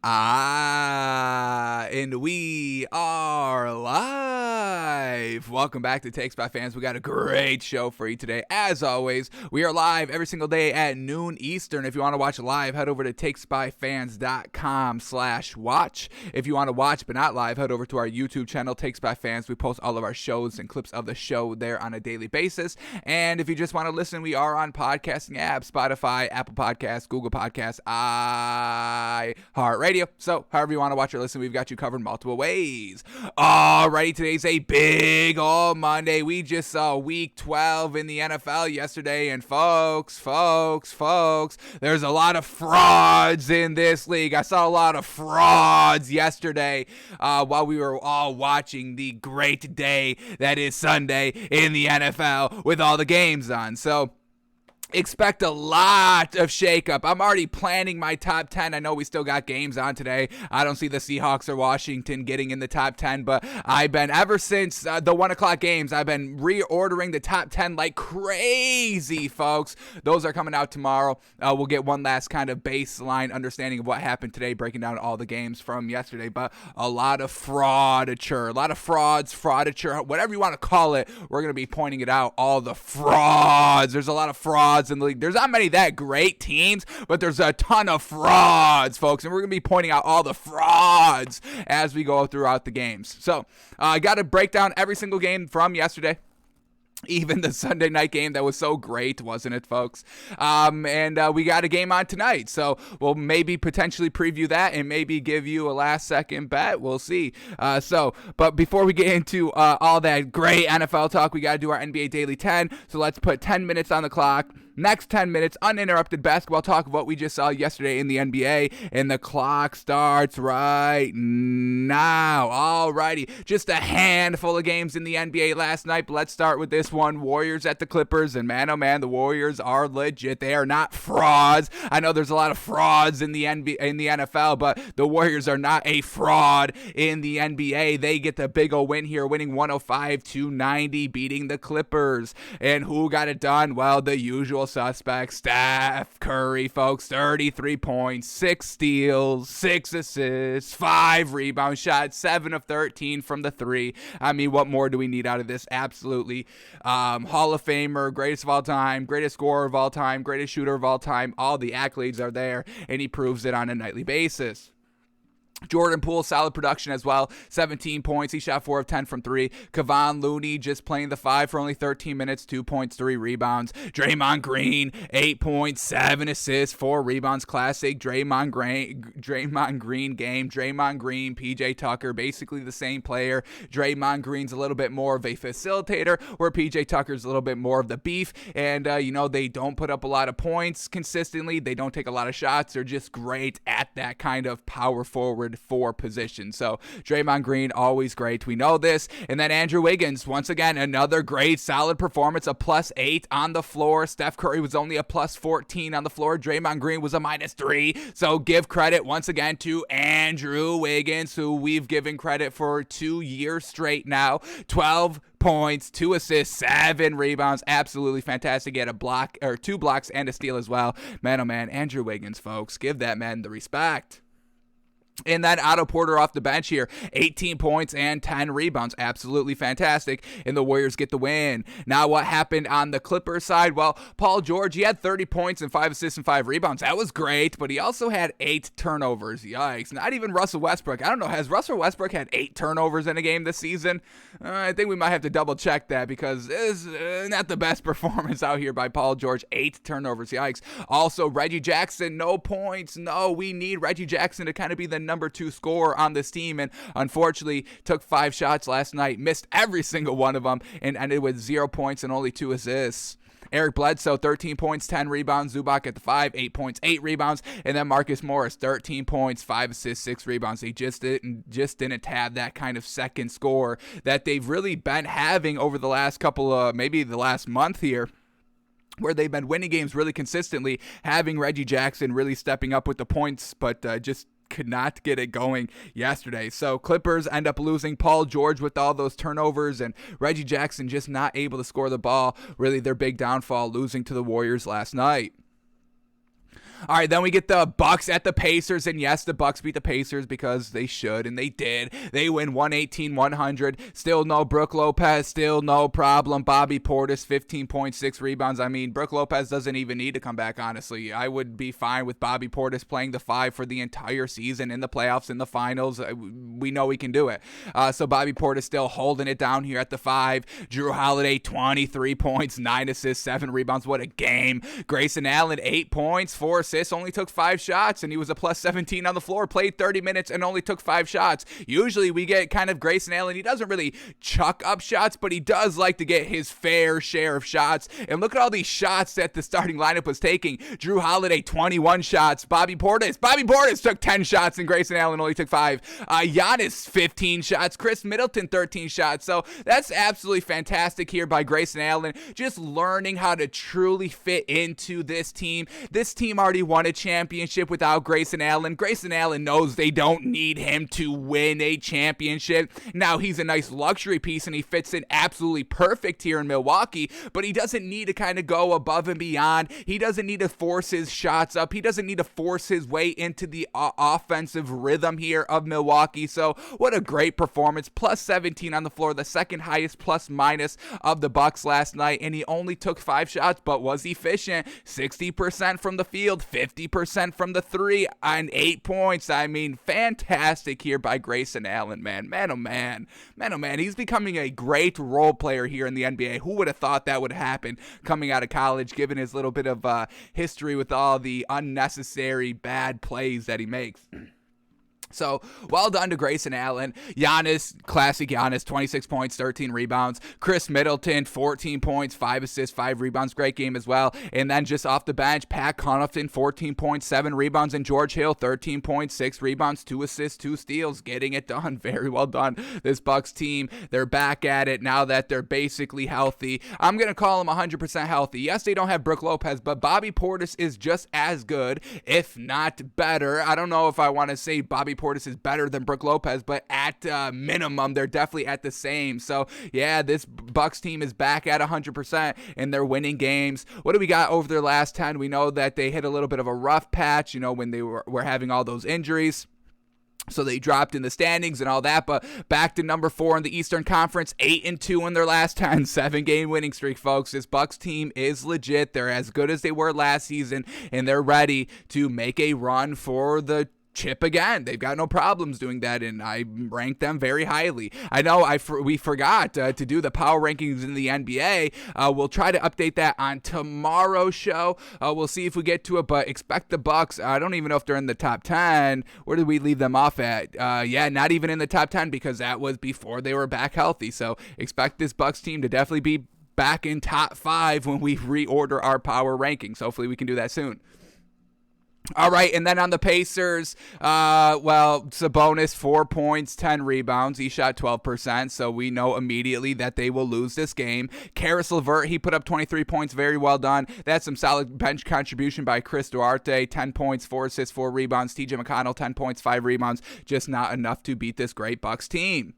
And we are live. Welcome back to Takes by Fans. We got a great show for you today. As always, we are live every single day at noon Eastern. If you want to watch live, head over to takesbyfans.com/watch. If you want to watch but not live, head over to our YouTube channel, Takes by Fans. We post all of our shows and clips of the show there on a daily basis. And if you just want to listen, we are on podcasting apps, Spotify, Apple Podcasts, Google Podcasts, iHeartRadio. So, however you want to watch or listen, we've got you covered multiple ways. Alrighty, today's a big old Monday. We just saw week 12 in the NFL yesterday, and folks, there's a lot of frauds in this league. I saw a lot of frauds yesterday while we were all watching the great day that is Sunday in the NFL with all the games on. So, expect a lot of shakeup. I'm already planning my top 10. I know we still got games on today. I don't see the Seahawks or Washington getting in the top 10, but I've been, ever since the 1 o'clock games, I've been reordering the top 10 like crazy, folks. Those are coming out tomorrow. We'll get one last kind of baseline understanding of what happened today, breaking down all the games from yesterday, but a lot of fraudature, a lot of fraudature, whatever you want to call it. We're going to be pointing it out, all the frauds. There's a lot of frauds in the league. There's not many that great teams, but there's a ton of frauds, folks, and we're going to be pointing out all the frauds as we go throughout the games. So I got to break down every single game from yesterday. Even the Sunday night game that was so great, wasn't it, folks? And we got a game on tonight, so we'll maybe potentially preview that and maybe give you a last-second bet. We'll see. But before we get into all that great NFL talk, we got to do our NBA Daily 10, so let's put 10 minutes on the clock. Next 10 minutes, uninterrupted basketball talk of what we just saw yesterday in the NBA, and the clock starts right now. Alrighty, just a handful of games in the NBA last night, but let's start with this one. Warriors at the Clippers, and man, oh man, the Warriors are legit. They are not frauds. I know there's a lot of frauds in the NFL, but the Warriors are not a fraud in the NBA. They get the big old win here, winning 105-90, beating the Clippers. And who got it done? Well, the usual suspect, Steph Curry, folks. 33 points, 6 steals, 6 assists, 5 rebounds, shot 7 of 13 from the 3. I mean, what more do we need out of this? Absolutely. Hall of Famer, greatest of all time, greatest scorer of all time, greatest shooter of all time. All the accolades are there, and he proves it on a nightly basis. Jordan Poole, solid production as well. 17 points. He shot 4 of 10 from 3. Kevon Looney just playing the 5 for only 13 minutes. 2 points, 3 rebounds. Draymond Green, 8 points, 7 assists, 4 rebounds. Classic Draymond Green game. Draymond Green, PJ Tucker, basically the same player. Draymond Green's a little bit more of a facilitator, where PJ Tucker's a little bit more of the beef. And, they don't put up a lot of points consistently. They don't take a lot of shots. They're just great at that kind of power forward for position. So Draymond Green, always great. We know this. And then Andrew Wiggins, once again, another great, solid performance, a +8 on the floor. Steph Curry was only a +14 on the floor. Draymond Green was a -3. So give credit once again to Andrew Wiggins, who we've given credit for 2 years straight now. 12 points, 2 assists, 7 rebounds. Absolutely fantastic. He had a block, or 2 blocks and a steal as well. Man, oh man, Andrew Wiggins, folks. Give that man the respect. And then Otto Porter off the bench here, 18 points and 10 rebounds. Absolutely fantastic. And the Warriors get the win. Now what happened on the Clippers side? Well, Paul George, he had 30 points and 5 assists and 5 rebounds. That was great, but he also had 8 turnovers. Yikes. Not even Russell Westbrook. I don't know, has Russell Westbrook had 8 turnovers in a game this season? I think we might have to double check that, because it's not the best performance out here by Paul George. 8 turnovers. Yikes. Also, Reggie Jackson, no points. No, we need Reggie Jackson to kind of be the number 2 scorer on this team, and unfortunately took 5 shots last night, missed every single one of them, and ended with 0 points and only 2 assists. Eric Bledsoe, 13 points, 10 rebounds. Zubac at the 5, 8 points, 8 rebounds. And then Marcus Morris, 13 points, 5 assists, 6 rebounds. They just didn't have that kind of second score that they've really been having over the last couple of, maybe the last month here, where they've been winning games really consistently, having Reggie Jackson really stepping up with the points, but just could not get it going yesterday. So Clippers end up losing Paul George with all those turnovers, and Reggie Jackson just not able to score the ball. Really their big downfall, losing to the Warriors last night. All right, then we get the Bucks at the Pacers, and yes, the Bucks beat the Pacers because they should, and they did. They win 118-100. Still no Brook Lopez, still no problem. Bobby Portis, 15.6 rebounds. I mean, Brook Lopez doesn't even need to come back, honestly. I would be fine with Bobby Portis playing the 5 for the entire season in the playoffs, in the finals. We know we can do it. So Bobby Portis still holding it down here at the 5. Drew Holiday, 23 points, 9 assists, 7 rebounds. What a game. Grayson Allen, 8 points, 4 assists, only took 5 shots, and he was a plus 17 on the floor, played 30 minutes and only took 5 shots. Usually we get kind of Grayson Allen, he doesn't really chuck up shots, but he does like to get his fair share of shots. And look at all these shots that the starting lineup was taking. Drew Holiday, 21 shots. Bobby Portis took 10 shots, and Grayson Allen only took 5. Giannis, 15 shots. Chris Middleton, 13 shots. So that's absolutely fantastic here by Grayson Allen, just learning how to truly fit into this team. This team already won a championship without Grayson Allen. Grayson Allen knows they don't need him to win a championship. Now, he's a nice luxury piece, and he fits in absolutely perfect here in Milwaukee, but he doesn't need to kind of go above and beyond. He doesn't need to force his shots up. He doesn't need to force his way into the offensive rhythm here of Milwaukee. So what a great performance. Plus 17 on the floor, the second highest plus minus of the Bucks last night, and he only took 5 shots, but was efficient. 60% from the field, 50% from the 3, and 8 points. I mean, fantastic here by Grayson Allen, man. Man, oh man. Man, oh man. He's becoming a great role player here in the NBA. Who would have thought that would happen coming out of college, given his little bit of history with all the unnecessary bad plays that he makes? So, well done to Grayson Allen. Giannis, classic Giannis, 26 points, 13 rebounds. Chris Middleton, 14 points, 5 assists, 5 rebounds. Great game as well. And then just off the bench, Pat Connaughton, 14 points, 7 rebounds. And George Hill, 13 points, 6 rebounds, 2 assists, 2 steals. Getting it done. Very well done. This Bucks team, they're back at it now that they're basically healthy. I'm going to call them 100% healthy. Yes, they don't have Brook Lopez, but Bobby Portis is just as good, if not better. I don't know if I want to say Bobby Portis is better than Brook Lopez, but at minimum, they're definitely at the same. So, yeah, this Bucks team is back at 100%, and they're winning games. What do we got over their last 10? We know that they hit a little bit of a rough patch, when they were having all those injuries. So they dropped in the standings and all that, but back to number 4 in the Eastern Conference, 8-2 in their last 10, 7-game winning streak, folks. This Bucks team is legit. They're as good as they were last season, and they're ready to make a run for the chip again. They've got no problems doing that, and I rank them very highly. I know we forgot to do the power rankings in the NBA. We'll try to update that on tomorrow's show. We'll see if we get to it, but expect the Bucks. I don't even know if they're in the top 10. Where did we leave them off at? Yeah, not even in the top 10, because that was before they were back healthy. So expect this Bucks team to definitely be back in top 5 when we reorder our power rankings. Hopefully we can do that soon. All right, and then on the Pacers, Sabonis, 4 points, 10 rebounds. He shot 12%, so we know immediately that they will lose this game. Karis LeVert, he put up 23 points, very well done. That's some solid bench contribution by Chris Duarte, 10 points, 4 assists, 4 rebounds. TJ McConnell, 10 points, 5 rebounds. Just not enough to beat this great Bucks team.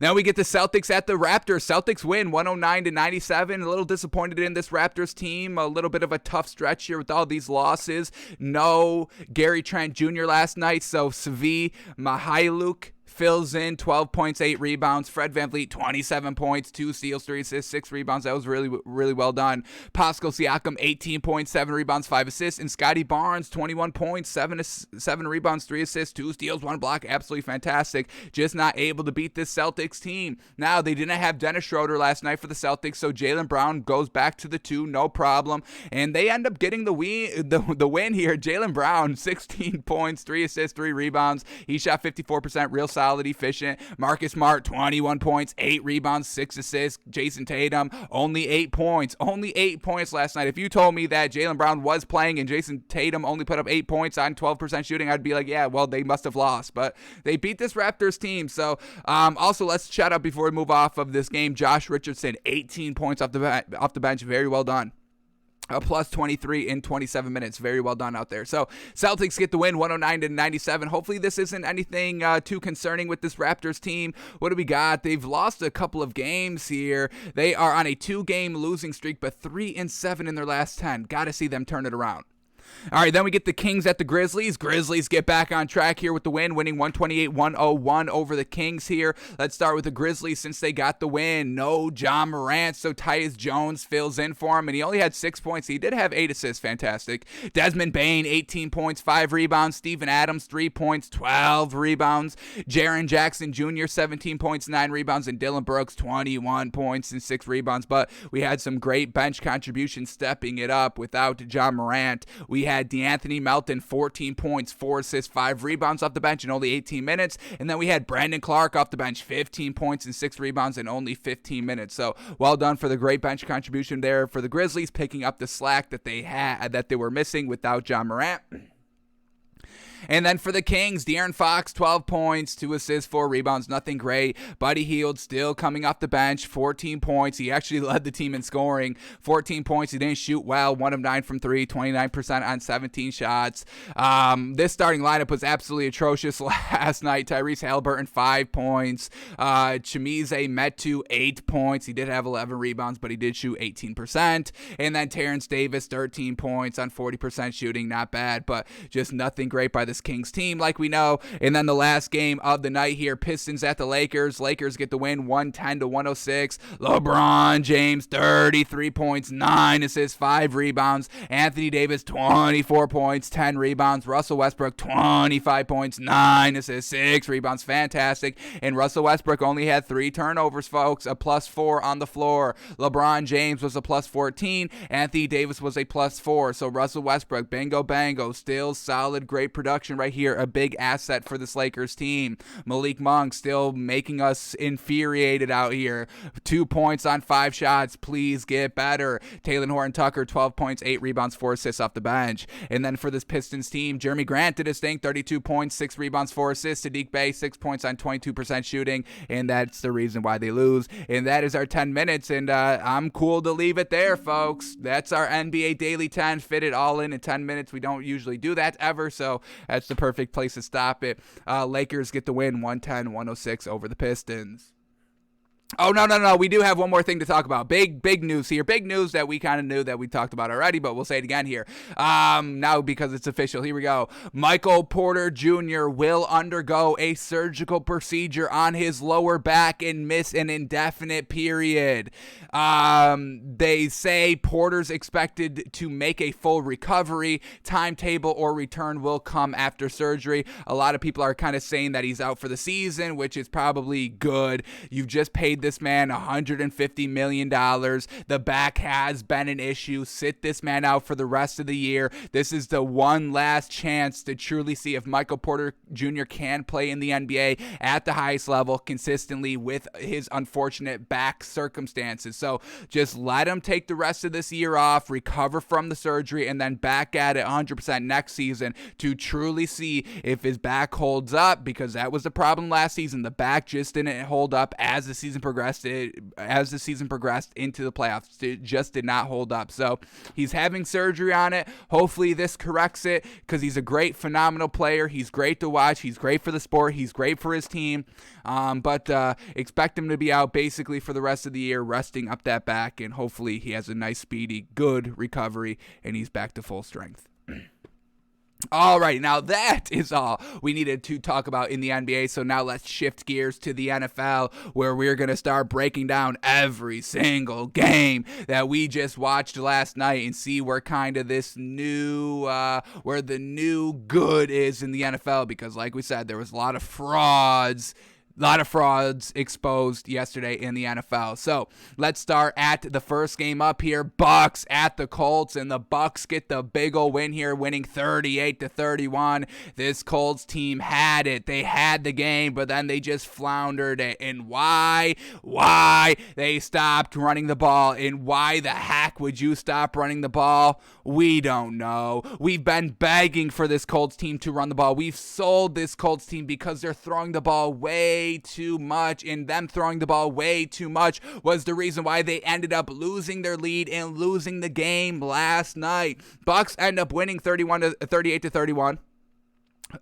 Now we get the Celtics at the Raptors. Celtics win 109-97. A little disappointed in this Raptors team. A little bit of a tough stretch here with all these losses. No Gary Trent Jr. last night, so Svi Mihailuk fills in, 12 points, 8 rebounds. Fred VanVleet, 27 points, 2 steals, 3 assists, 6 rebounds. That was really, really well done. Pascal Siakam, 18 points, 7 rebounds, 5 assists. And Scotty Barnes, 21 points, 7 rebounds, 3 assists, 2 steals, 1 block. Absolutely fantastic. Just not able to beat this Celtics team. Now, they didn't have Dennis Schroeder last night for the Celtics, so Jaylen Brown goes back to the 2, no problem. And they end up getting the win here. Jaylen Brown, 16 points, 3 assists, 3 rebounds. He shot 54%, real solid, efficient. Marcus Smart, 21 points, 8 rebounds, 6 assists. Jason Tatum, only 8 points. Only 8 points last night. If you told me that Jaylen Brown was playing and Jason Tatum only put up 8 points on 12% shooting, I'd be like, yeah, well, they must have lost. But they beat this Raptors team. So, also, let's shout out before we move off of this game, Josh Richardson, 18 points off the bench. Very well done. A plus 23 in 27 minutes. Very well done out there. So Celtics get the win 109-97. Hopefully this isn't anything too concerning with this Raptors team. What do we got? They've lost a couple of games here. They are on a 2-game losing streak, but 3-7 in their last 10. Got to see them turn it around. All right, then we get the Kings at the Grizzlies. Grizzlies get back on track here with the win, winning 128-101 over the Kings here. Let's start with the Grizzlies since they got the win. No John Morant, so Tyus Jones fills in for him, and he only had 6 points. He did have 8 assists, fantastic. Desmond Bane, 18 points, 5 rebounds. Steven Adams, 3 points, 12 rebounds. Jaren Jackson Jr., 17 points, 9 rebounds, and Dylan Brooks, 21 points and 6 rebounds. But we had some great bench contributions stepping it up without John Morant. We had DeAnthony Melton, 14 points, 4 assists, 5 rebounds off the bench in only 18 minutes. And then we had Brandon Clark off the bench, 15 points and 6 rebounds in only 15 minutes. So well done for the great bench contribution there for the Grizzlies, picking up the slack that they were missing without John Morant. And then for the Kings, De'Aaron Fox, 12 points, 2 assists, 4 rebounds, nothing great. Buddy Hield still coming off the bench, 14 points. He actually led the team in scoring, 14 points. He didn't shoot well, 1 of 9 from 3, 29% on 17 shots. This starting lineup was absolutely atrocious last night. Tyrese Haliburton, 5 points. Chimezie Metu, 8 points. He did have 11 rebounds, but he did shoot 18%. And then Terrence Davis, 13 points on 40% shooting. Not bad, but just nothing great by the Kings team, like we know. And then the last game of the night here, Pistons at the Lakers. Lakers get the win, 110-106. LeBron James, 33 points, 9 assists, 5 rebounds. Anthony Davis, 24 points, 10 rebounds. Russell Westbrook, 25 points, 9 assists, 6 rebounds. Fantastic. And Russell Westbrook only had 3 turnovers, folks, a +4 on the floor. LeBron James was a +14. Anthony Davis was a +4. So Russell Westbrook, bingo bango, still solid, great production right here, a big asset for this Lakers team. Malik Monk still making us infuriated out here. 2 points on 5 shots. Please get better. Talen Horton-Tucker, 12 points, 8 rebounds, 4 assists off the bench. And then for this Pistons team, Jeremy Grant did his thing, 32 points, 6 rebounds, 4 assists. Sadiq Bey, 6 points on 22% shooting, and that's the reason why they lose. And that is our 10 minutes, and I'm cool to leave it there, folks. That's our NBA Daily 10. Fit it all in 10 minutes. We don't usually do that ever, so that's the perfect place to stop it. Lakers get the win, 110-106 over the Pistons. Oh, no. We do have one more thing to talk about. Big news here. Big news that we kind of knew that we talked about already, but we'll say it again here. Now because it's official. Here we go. Michael Porter Jr. will undergo a surgical procedure on his lower back and miss an indefinite period. They say Porter's expected to make a full recovery. Timetable or return will come after surgery. A lot of people are kind of saying that he's out for the season, which is probably good. You've just paid this man $150 million. The back has been an issue. Sit this man out for the rest of the year. This is the one last chance to truly see if Michael Porter Jr. can play in the NBA at the highest level consistently with his unfortunate back circumstances. So just let him take the rest of this year off, recover from the surgery, and then back at it 100% next season to truly see if his back holds up, because that was the problem last season. The back just didn't hold up as the season progressed into the playoffs. It just did not hold up. So he's having surgery on it. Hopefully this corrects it, because he's a great, phenomenal player. He's great to watch. He's great for the sport. He's great for his team. But expect him to be out basically for the rest of the year, resting up that back, and hopefully he has a nice, speedy, good recovery, and he's back to full strength. All right, now that is all we needed to talk about in the NBA, so now let's shift gears to the NFL, where we're going to start breaking down every single game that we just watched last night and see where kind of this new, where the new good is in the NFL, because like we said, there was a lot of frauds exposed yesterday in the NFL. So let's start at the first game up here. Bucks at the Colts, and the Bucks get the big ol' win here, winning 38-31. This Colts team had it. They had the game, but then they just floundered it. And why? They stopped running the ball. And why the heck would you stop running the ball? We don't know. We've been begging for this Colts team to run the ball. We've sold this Colts team because they're throwing the ball way too much, and them throwing the ball way too much was the reason why they ended up losing their lead and losing the game last night. Bucks end up winning 38-31.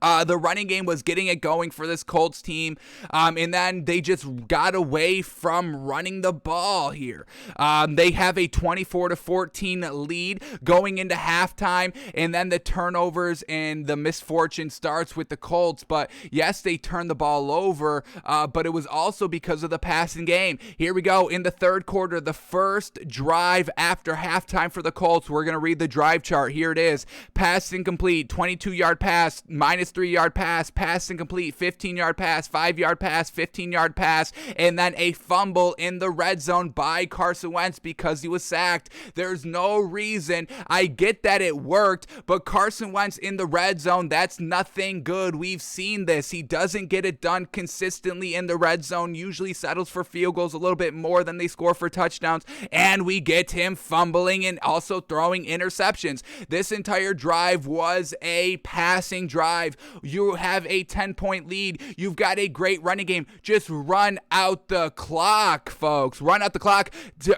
The running game was getting it going for this Colts team, and then they just got away from running the ball here. They have a 24-14 lead going into halftime, and then the turnovers and the misfortune starts with the Colts. But yes, they turned the ball over, but it was also because of the passing game. Here we go in the third quarter, the first drive after halftime for the Colts. We're going to read the drive chart. Here it is. Pass incomplete, 22-yard pass, minus 3-yard pass incomplete, 15-yard pass, 5-yard pass, 15-yard pass, and then a fumble in the red zone by Carson Wentz because he was sacked. There's no reason. I get that it worked, but Carson Wentz in the red zone, that's nothing good. We've seen this. He doesn't get it done consistently in the red zone, usually settles for field goals a little bit more than they score for touchdowns, and we get him fumbling and also throwing interceptions. This entire drive was a passing drive. You have a 10-point lead. You've got a great running game. Just run out the clock, folks. Run out the clock.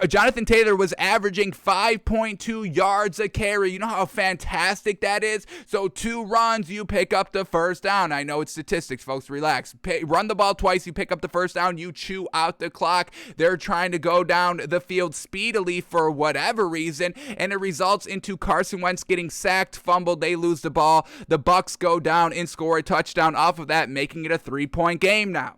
Jonathan Taylor was averaging 5.2 yards a carry. You know how fantastic that is? So 2 runs, you pick up the first down. I know it's statistics, folks. Relax. Run the ball twice, you pick up the first down. You chew out the clock. They're trying to go down the field speedily for whatever reason, and it results into Carson Wentz getting sacked, fumbled. They lose the ball. The Bucs go down and score a touchdown off of that, making it a 3-point game now.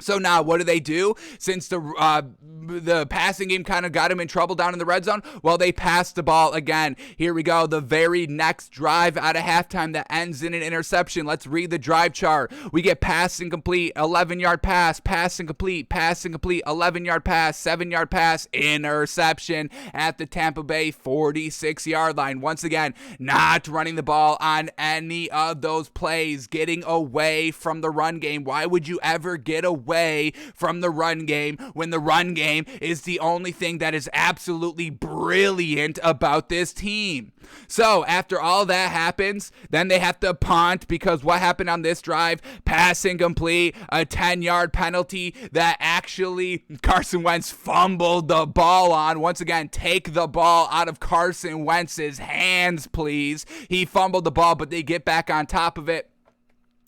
So now what do? Since the passing game kind of got him in trouble down in the red zone, well, they passed the ball again. Here we go. The very next drive out of halftime that ends in an interception. Let's read the drive chart. We get pass incomplete, 11-yard pass incomplete, 11-yard pass, 7-yard pass, interception at the Tampa Bay 46-yard line. Once again, not running the ball on any of those plays, getting away from the run game. Why would you ever get away from the run game when the run game is the only thing that is absolutely brilliant about this team? So after all that happens, then they have to punt because what happened on this drive? Pass incomplete, a 10-yard penalty that actually Carson Wentz fumbled the ball on. Once again, take the ball out of Carson Wentz's hands, please. He fumbled the ball, but they get back on top of it.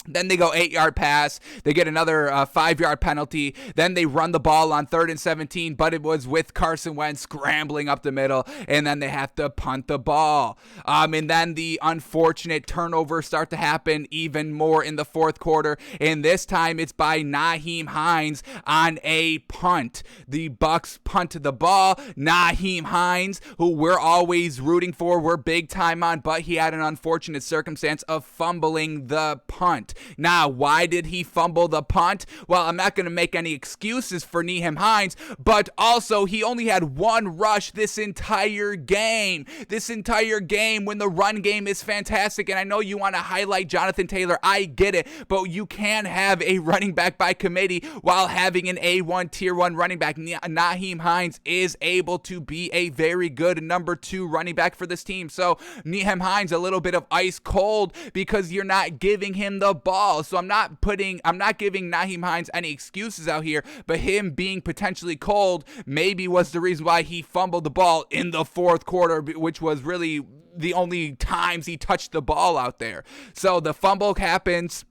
Then they go 8-yard pass. They get another 5-yard penalty. Then they run the ball on 3rd and 17, but it was with Carson Wentz scrambling up the middle, and then they have to punt the ball. And then the unfortunate turnovers start to happen even more in the fourth quarter, and this time it's by Nyheim Hines on a punt. The Bucs punt the ball. Nyheim Hines, who we're always rooting for, we're big time on, but he had an unfortunate circumstance of fumbling the punt. Now, why did he fumble the punt? Well, I'm not going to make any excuses for Nyheim Hines, but also he only had 1 rush this entire game. This entire game when the run game is fantastic, and I know you want to highlight Jonathan Taylor. I get it, but you can have a running back by committee while having an A1 tier 1 running back. Nyheim Hines is able to be a very good number 2 running back for this team. So Nyheim Hines a little bit of ice cold because you're not giving him the ball. So I'm not giving Nyheim Hines any excuses out here, but him being potentially cold maybe was the reason why he fumbled the ball in the fourth quarter, which was really the only times he touched the ball out there. So the fumble happens.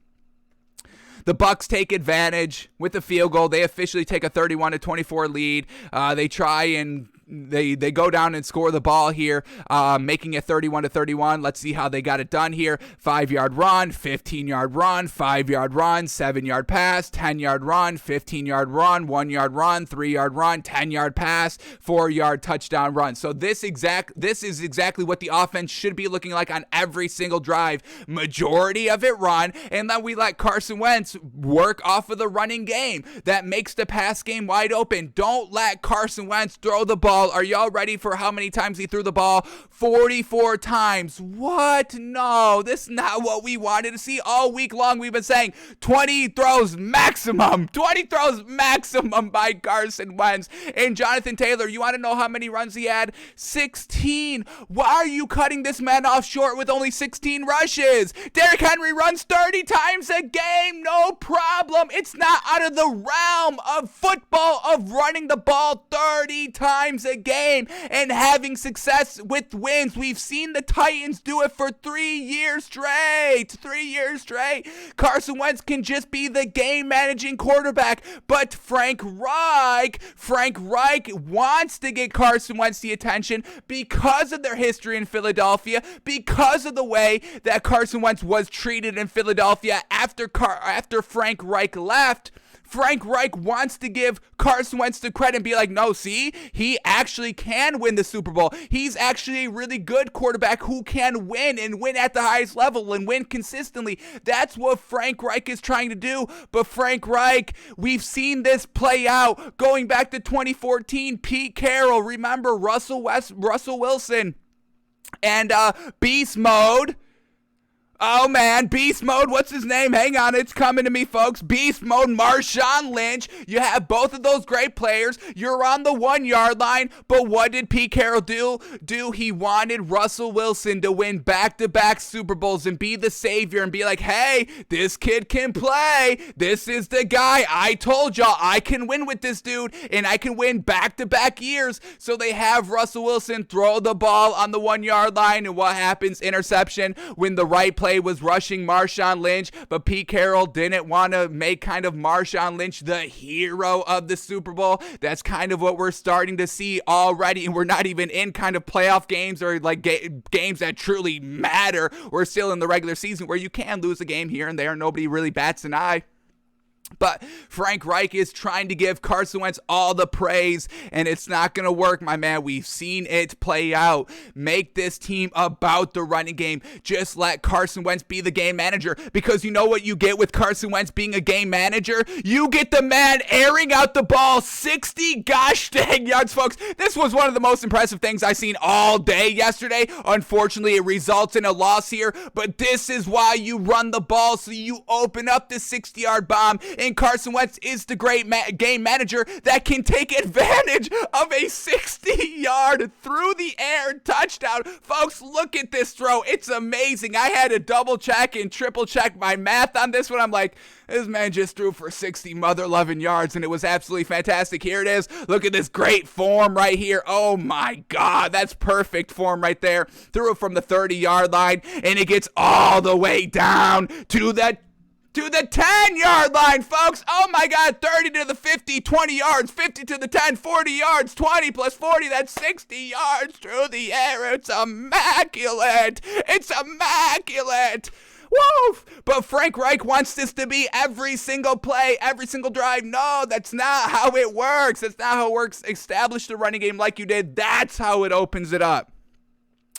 The Bucs take advantage with the field goal. They officially take a 31-24 lead. They try and They go down and score the ball here, making it 31-31. Let's see how they got it done here. 5-yard run, 15-yard run, 5-yard run, 7-yard pass, 10-yard run, 15-yard run, 1-yard run, 3-yard run, 10-yard pass, 4-yard touchdown run. So this is exactly what the offense should be looking like on every single drive. Majority of it run, and then we let Carson Wentz work off of the running game. That makes the pass game wide open. Don't let Carson Wentz throw the ball. Are y'all ready for how many times he threw the ball? 44 times. What? No, this is not what we wanted to see all week long. We've been saying 20 throws maximum. 20 throws maximum by Carson Wentz. And Jonathan Taylor, you want to know how many runs he had? 16. Why are you cutting this man off short with only 16 rushes? Derrick Henry runs 30 times a game. No problem. It's not out of the realm of football of running the ball 30 times a the game and having success with wins. We've seen the Titans do it for 3 years straight. 3 years straight. Carson Wentz can just be the game managing quarterback, but Frank Reich wants to get Carson Wentz the attention because of their history in Philadelphia, because of the way that Carson Wentz was treated in Philadelphia after Frank Reich left. Frank Reich wants to give Carson Wentz the credit and be like, no, see, he actually can win the Super Bowl. He's actually a really good quarterback who can win and win at the highest level and win consistently. That's what Frank Reich is trying to do. But Frank Reich, we've seen this play out going back to 2014. Pete Carroll, remember Russell Wilson, and Beast Mode. Oh, man, Beast Mode, what's his name? Hang on, it's coming to me, folks. Beast Mode, Marshawn Lynch. You have both of those great players. You're on the 1 yard line, but what did Pete Carroll do? He wanted Russell Wilson to win back-to-back Super Bowls and be the savior and be like, hey, this kid can play. This is the guy. I told y'all I can win with this dude, and I can win back-to-back years. So they have Russell Wilson throw the ball on the 1 yard line, and what happens? Interception when the right play was rushing Marshawn Lynch, but Pete Carroll didn't want to make kind of Marshawn Lynch the hero of the Super Bowl. That's kind of what we're starting to see already, and we're not even in kind of playoff games or like games that truly matter. We're still in the regular season where you can lose a game here and there. Nobody really bats an eye. But Frank Reich is trying to give Carson Wentz all the praise, and it's not going to work, my man. We've seen it play out. Make this team about the running game. Just let Carson Wentz be the game manager, because you know what you get with Carson Wentz being a game manager? You get the man airing out the ball 60 gosh dang yards, folks. This was one of the most impressive things I've seen all day yesterday. Unfortunately, it results in a loss here, but this is why you run the ball, so you open up the 60-yard bomb. And Carson Wentz is the great game manager that can take advantage of a 60-yard through the air touchdown. Folks, look at this throw. It's amazing. I had to double check and triple check my math on this one. I'm like, this man just threw for 60 mother-loving yards, and it was absolutely fantastic. Here it is. Look at this great form right here. Oh, my God. That's perfect form right there. Threw it from the 30-yard line, and it gets all the way down to the 10-yard line, folks. Oh, my God. 30 to the 50, 20 yards, 50 to the 10, 40 yards, 20 plus 40. That's 60 yards through the air. It's immaculate. It's immaculate. Woo! But Frank Reich wants this to be every single play, every single drive. No, that's not how it works. That's not how it works. Establish the running game like you did. That's how it opens it up.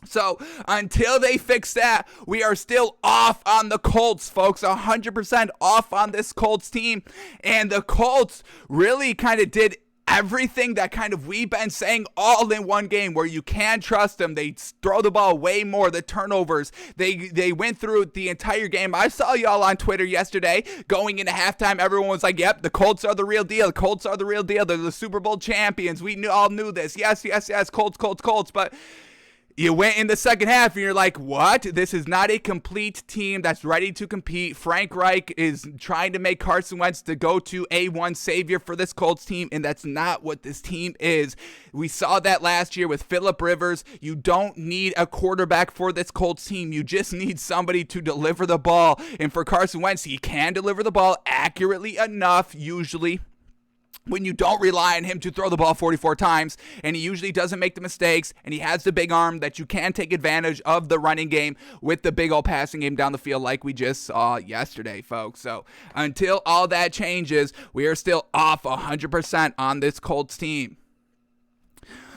So until they fix that, we are still off on the Colts, folks. 100% off on this Colts team. And the Colts really kind of did everything that kind of we've been saying all in one game, where you can trust them. They throw the ball way more. The turnovers, they went through the entire game. I saw y'all on Twitter yesterday going into halftime. Everyone was like, yep, the Colts are the real deal. The Colts are the real deal. They're the Super Bowl champions. We all knew this. Yes, Colts. But you went in the second half and you're like, what? This is not a complete team that's ready to compete. Frank Reich is trying to make Carson Wentz the go-to A1 savior for this Colts team, and that's not what this team is. We saw that last year with Phillip Rivers. You don't need a quarterback for this Colts team. You just need somebody to deliver the ball. And for Carson Wentz, he can deliver the ball accurately enough, usually, when you don't rely on him to throw the ball 44 times, and he usually doesn't make the mistakes, and he has the big arm that you can take advantage of the running game with the big old passing game down the field like we just saw yesterday, folks. So until all that changes, we are still off 100% on this Colts team.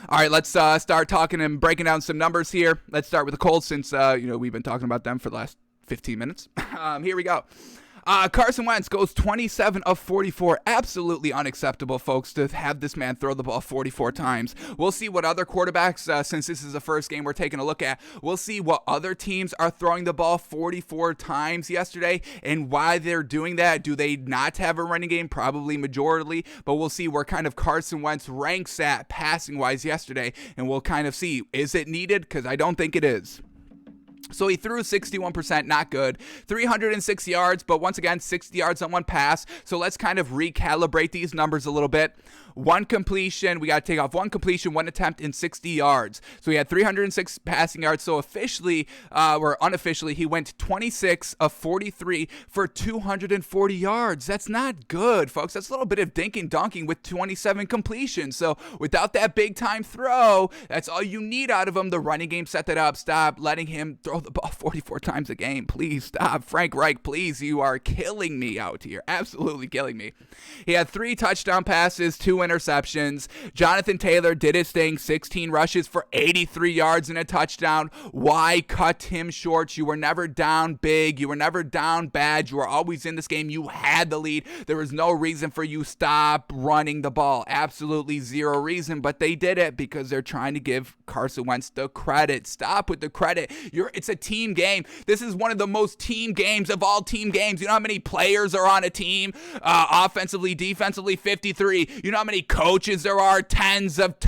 All right, let's start talking and breaking down some numbers here. Let's start with the Colts since we've been talking about them for the last 15 minutes. Here we go. Carson Wentz goes 27 of 44. Absolutely unacceptable, folks, to have this man throw the ball 44 times. We'll see what other quarterbacks, since this is the first game we're taking a look at, we'll see what other teams are throwing the ball 44 times yesterday and why they're doing that. Do they not have a running game? Probably majority, but we'll see where kind of Carson Wentz ranks at passing-wise yesterday, and we'll kind of see, is it needed? Because I don't think it is. So he threw 61%, not good. 306 yards, but once again, 60 yards on one pass. So let's kind of recalibrate these numbers a little bit. One completion, we got to take off one completion, one attempt in 60 yards. So he had 306 passing yards. So officially, or unofficially, he went 26 of 43 for 240 yards. That's not good, folks. That's a little bit of dinking donking with 27 completions. So without that big time throw, that's all you need out of him. The running game set that up. Stop letting him throw the ball 44 times a game. Please stop. Frank Reich, please. You are killing me out here. Absolutely killing me. He had 3 touchdown passes, 2 interceptions. Jonathan Taylor did his thing, 16 rushes for 83 yards and a touchdown. Why cut him short? You were never down big. You were never down bad. You were always in this game. You had the lead. There was no reason for you stop running the ball. Absolutely zero reason, but they did it because they're trying to give Carson Wentz the credit. Stop with the credit. It's a team game. This is one of the most team games of all team games. You know how many players are on a team? Offensively, defensively, 53. You know how many coaches there are? Tens of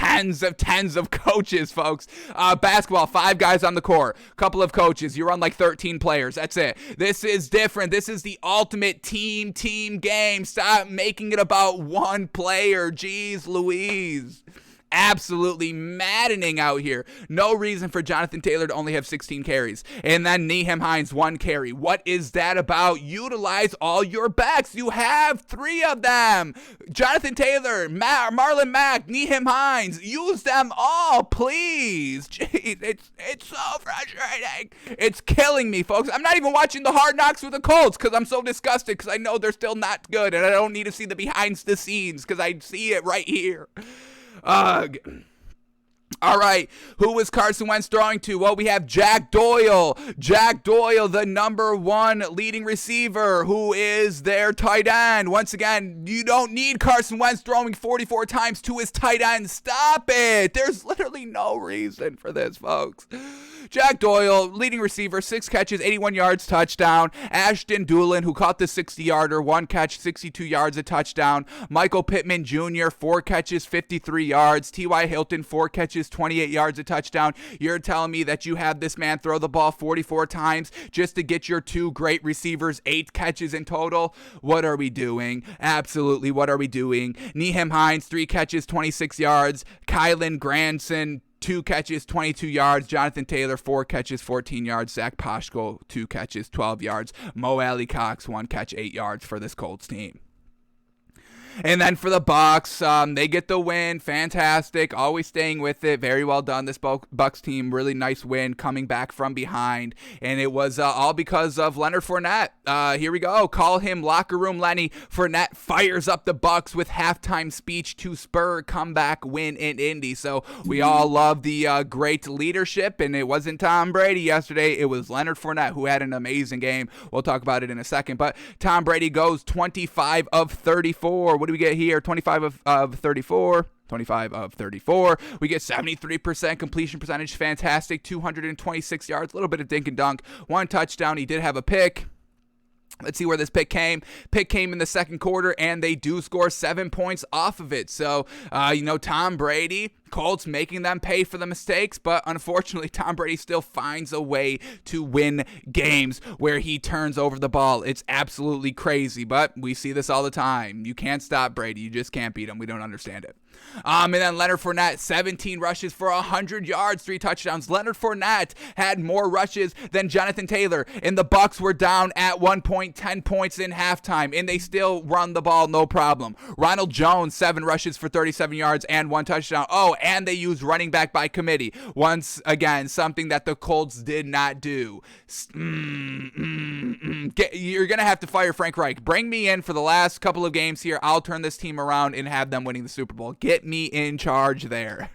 coaches, folks. Basketball, 5 guys on the court. Couple of coaches. You run like 13 players. That's it. This is different. This is the ultimate team game. Stop making it about one player. Jeez Louise. Absolutely maddening out here. No reason for Jonathan Taylor to only have 16 carries. And then Nyheim Hines, 1 carry. What is that about? Utilize all your backs. You have 3 of them. Jonathan Taylor, Marlon Mack, Nyheim Hines. Use them all, please. Jeez, it's so frustrating. It's killing me, folks. I'm not even watching the Hard Knocks with the Colts because I'm so disgusted because I know they're still not good. And I don't need to see the behind the scenes because I see it right here. All right, who was Carson Wentz throwing to? Well, we have Jack Doyle. Jack Doyle, the number 1 leading receiver, who is their tight end. Once again, you don't need Carson Wentz throwing 44 times to his tight end. Stop it. There's literally no reason for this, folks. Jack Doyle, leading receiver, 6 catches, 81 yards, touchdown. Ashton Doolin, who caught the 60-yarder, 1 catch, 62 yards, a touchdown. Michael Pittman Jr., 4 catches, 53 yards. T.Y. Hilton, 4 catches, 28 yards, a touchdown. You're telling me that you have this man throw the ball 44 times just to get your 2 great receivers 8 catches in total? What are we doing? Absolutely, what are we doing? Nyheim Hines, 3 catches, 26 yards. Kylan Granson, 2 catches, 22 yards. Jonathan Taylor, 4 catches, 14 yards. Zach Poshko, 2 catches, 12 yards. Mo Alley Cox, 1 catch, 8 yards for this Colts team. And then for the Bucks, they get the win. Fantastic. Always staying with it. Very well done. This Bucks team, really nice win, coming back from behind. And it was all because of Leonard Fournette. Here we go. Call him Locker Room Lenny. Fournette fires up the Bucks with halftime speech to spur comeback win in Indy. So we all love the great leadership. And it wasn't Tom Brady yesterday. It was Leonard Fournette who had an amazing game. We'll talk about it in a second. But Tom Brady goes 25 of 34. What do we get here? 25 of 34. 25 of 34. We get 73% completion percentage. Fantastic. 226 yards. A little bit of dink and dunk. 1 touchdown. He did have a pick. Let's see where this pick came. Pick came in the second quarter, and they do score 7 points off of it. So, Tom Brady, Colts making them pay for the mistakes, but unfortunately, Tom Brady still finds a way to win games where he turns over the ball. It's absolutely crazy, but we see this all the time. You can't stop Brady. You just can't beat him. We don't understand it. And then Leonard Fournette, 17 rushes for 100 yards, 3 touchdowns. Leonard Fournette had more rushes than Jonathan Taylor, and the Bucks were down at 1 point, 10 points in halftime, and they still run the ball no problem. Ronald Jones, 7 rushes for 37 yards and 1 touchdown. Oh, and they used running back by committee. Once again, something that the Colts did not do. You're going to have to fire Frank Reich. Bring me in for the last couple of games here. I'll turn this team around and have them winning the Super Bowl. Get me in charge there.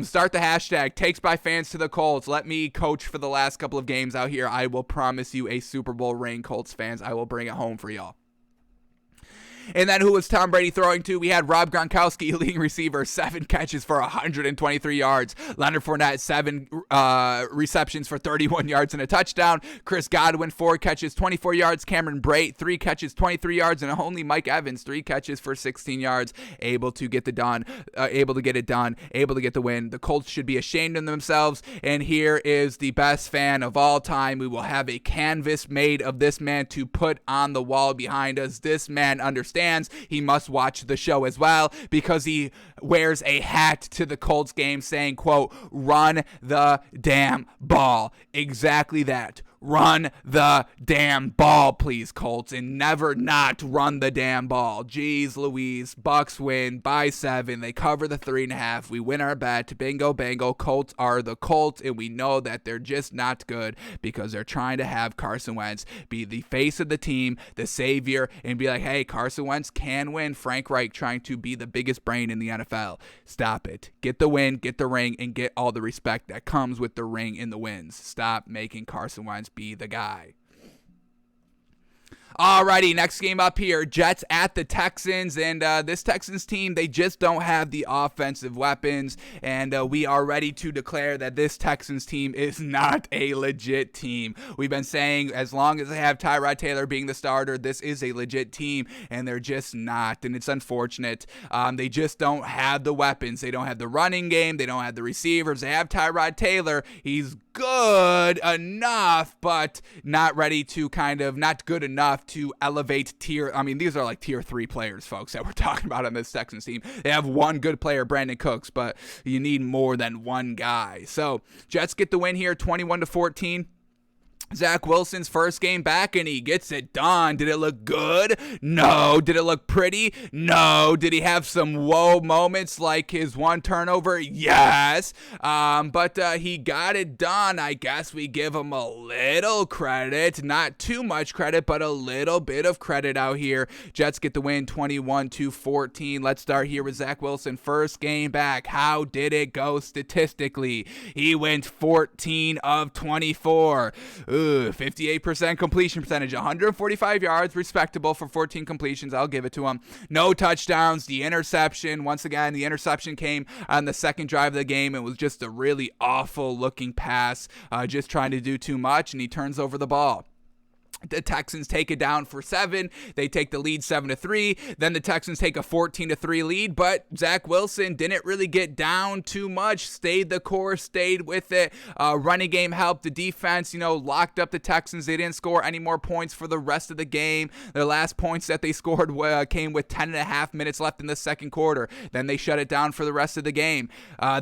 Start the hashtag takes by fans to the Colts. Let me coach for the last couple of games out here. I will promise you a Super Bowl ring, Colts fans. I will bring it home for y'all. And then who was Tom Brady throwing to? We had Rob Gronkowski, leading receiver, 7 catches for 123 yards. Leonard Fournette, 7 receptions for 31 yards and a touchdown. Chris Godwin, 4 catches, 24 yards. Cameron Brate, 3 catches, 23 yards. And only Mike Evans, 3 catches for 16 yards. Able to get it done, able to get the win. The Colts should be ashamed of themselves. And here is the best fan of all time. We will have a canvas made of this man to put on the wall behind us. This man understands he must watch the show as well, because he wears a hat to the Colts game saying, quote, "Run the damn ball." Exactly that. Run the damn ball, please, Colts, and never not run the damn ball. Jeez Louise. Bucks win by 7. They cover the 3.5. We win our bet. Bingo, bango. Colts are the Colts, and we know that they're just not good because they're trying to have Carson Wentz be the face of the team, the savior, and be like, hey, Carson Wentz can win. Frank Reich trying to be the biggest brain in the NFL. Stop it. Get the win, get the ring, and get all the respect that comes with the ring and the wins. Stop making Carson Wentz be the guy. Alrighty, next game up here, Jets at the Texans, and this Texans team, they just don't have the offensive weapons, and we are ready to declare that this Texans team is not a legit team. We've been saying as long as they have Tyrod Taylor being the starter, this is a legit team, and they're just not, and it's unfortunate. They just don't have the weapons. They don't have the running game. They don't have the receivers. They have Tyrod Taylor. He's good enough, but not ready to not good enough to elevate tier. I mean, these are like tier 3 players, folks, that we're talking about on this Texans team. They have one good player, Brandon Cooks, but you need more than one guy. So Jets get the win here, 21-14. Zach Wilson's first game back, and he gets it done. Did it look good? No. Did it look pretty? No. Did he have some whoa moments like his one turnover? Yes. But he got it done. I guess we give him a little credit. Not too much credit, but a little bit of credit out here. Jets get the win, 21-14. Let's start here with Zach Wilson. First game back. How did it go statistically? He went 14 of 24. 58% completion percentage, 145 yards, respectable for 14 completions. I'll give it to him. No touchdowns. The interception, once again, the interception came on the second drive of the game. It was just a really awful looking pass, just trying to do too much, and he turns over the ball. The Texans take it down for 7. They take the lead 7-3. Then the Texans take a 14-3 lead, but Zach Wilson didn't really get down too much. Stayed the course, stayed with it. Running game helped. The defense, locked up the Texans. They didn't score any more points for the rest of the game. Their last points that they scored came with 10.5 minutes left in the second quarter. Then they shut it down for the rest of the game.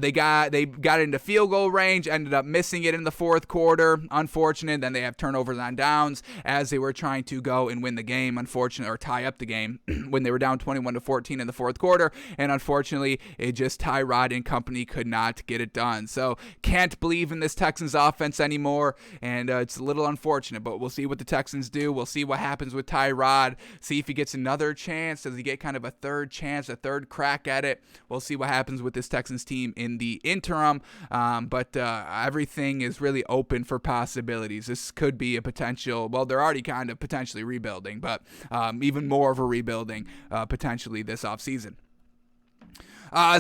They got into field goal range, ended up missing it in the fourth quarter. Unfortunate. Then they have turnovers on downs as they were trying to go and win the game, unfortunately, or tie up the game when they were down 21-14 in the fourth quarter, and unfortunately, it just Tyrod and company could not get it done. So, can't believe in this Texans offense anymore, and it's a little unfortunate, but we'll see what the Texans do. We'll see what happens with Tyrod, see if he gets another chance. Does he get kind of a third chance, a third crack at it? We'll see what happens with this Texans team in the interim, but everything is really open for possibilities. This could be a potential, well, they're already kind of potentially rebuilding, but even more of a rebuilding potentially this offseason.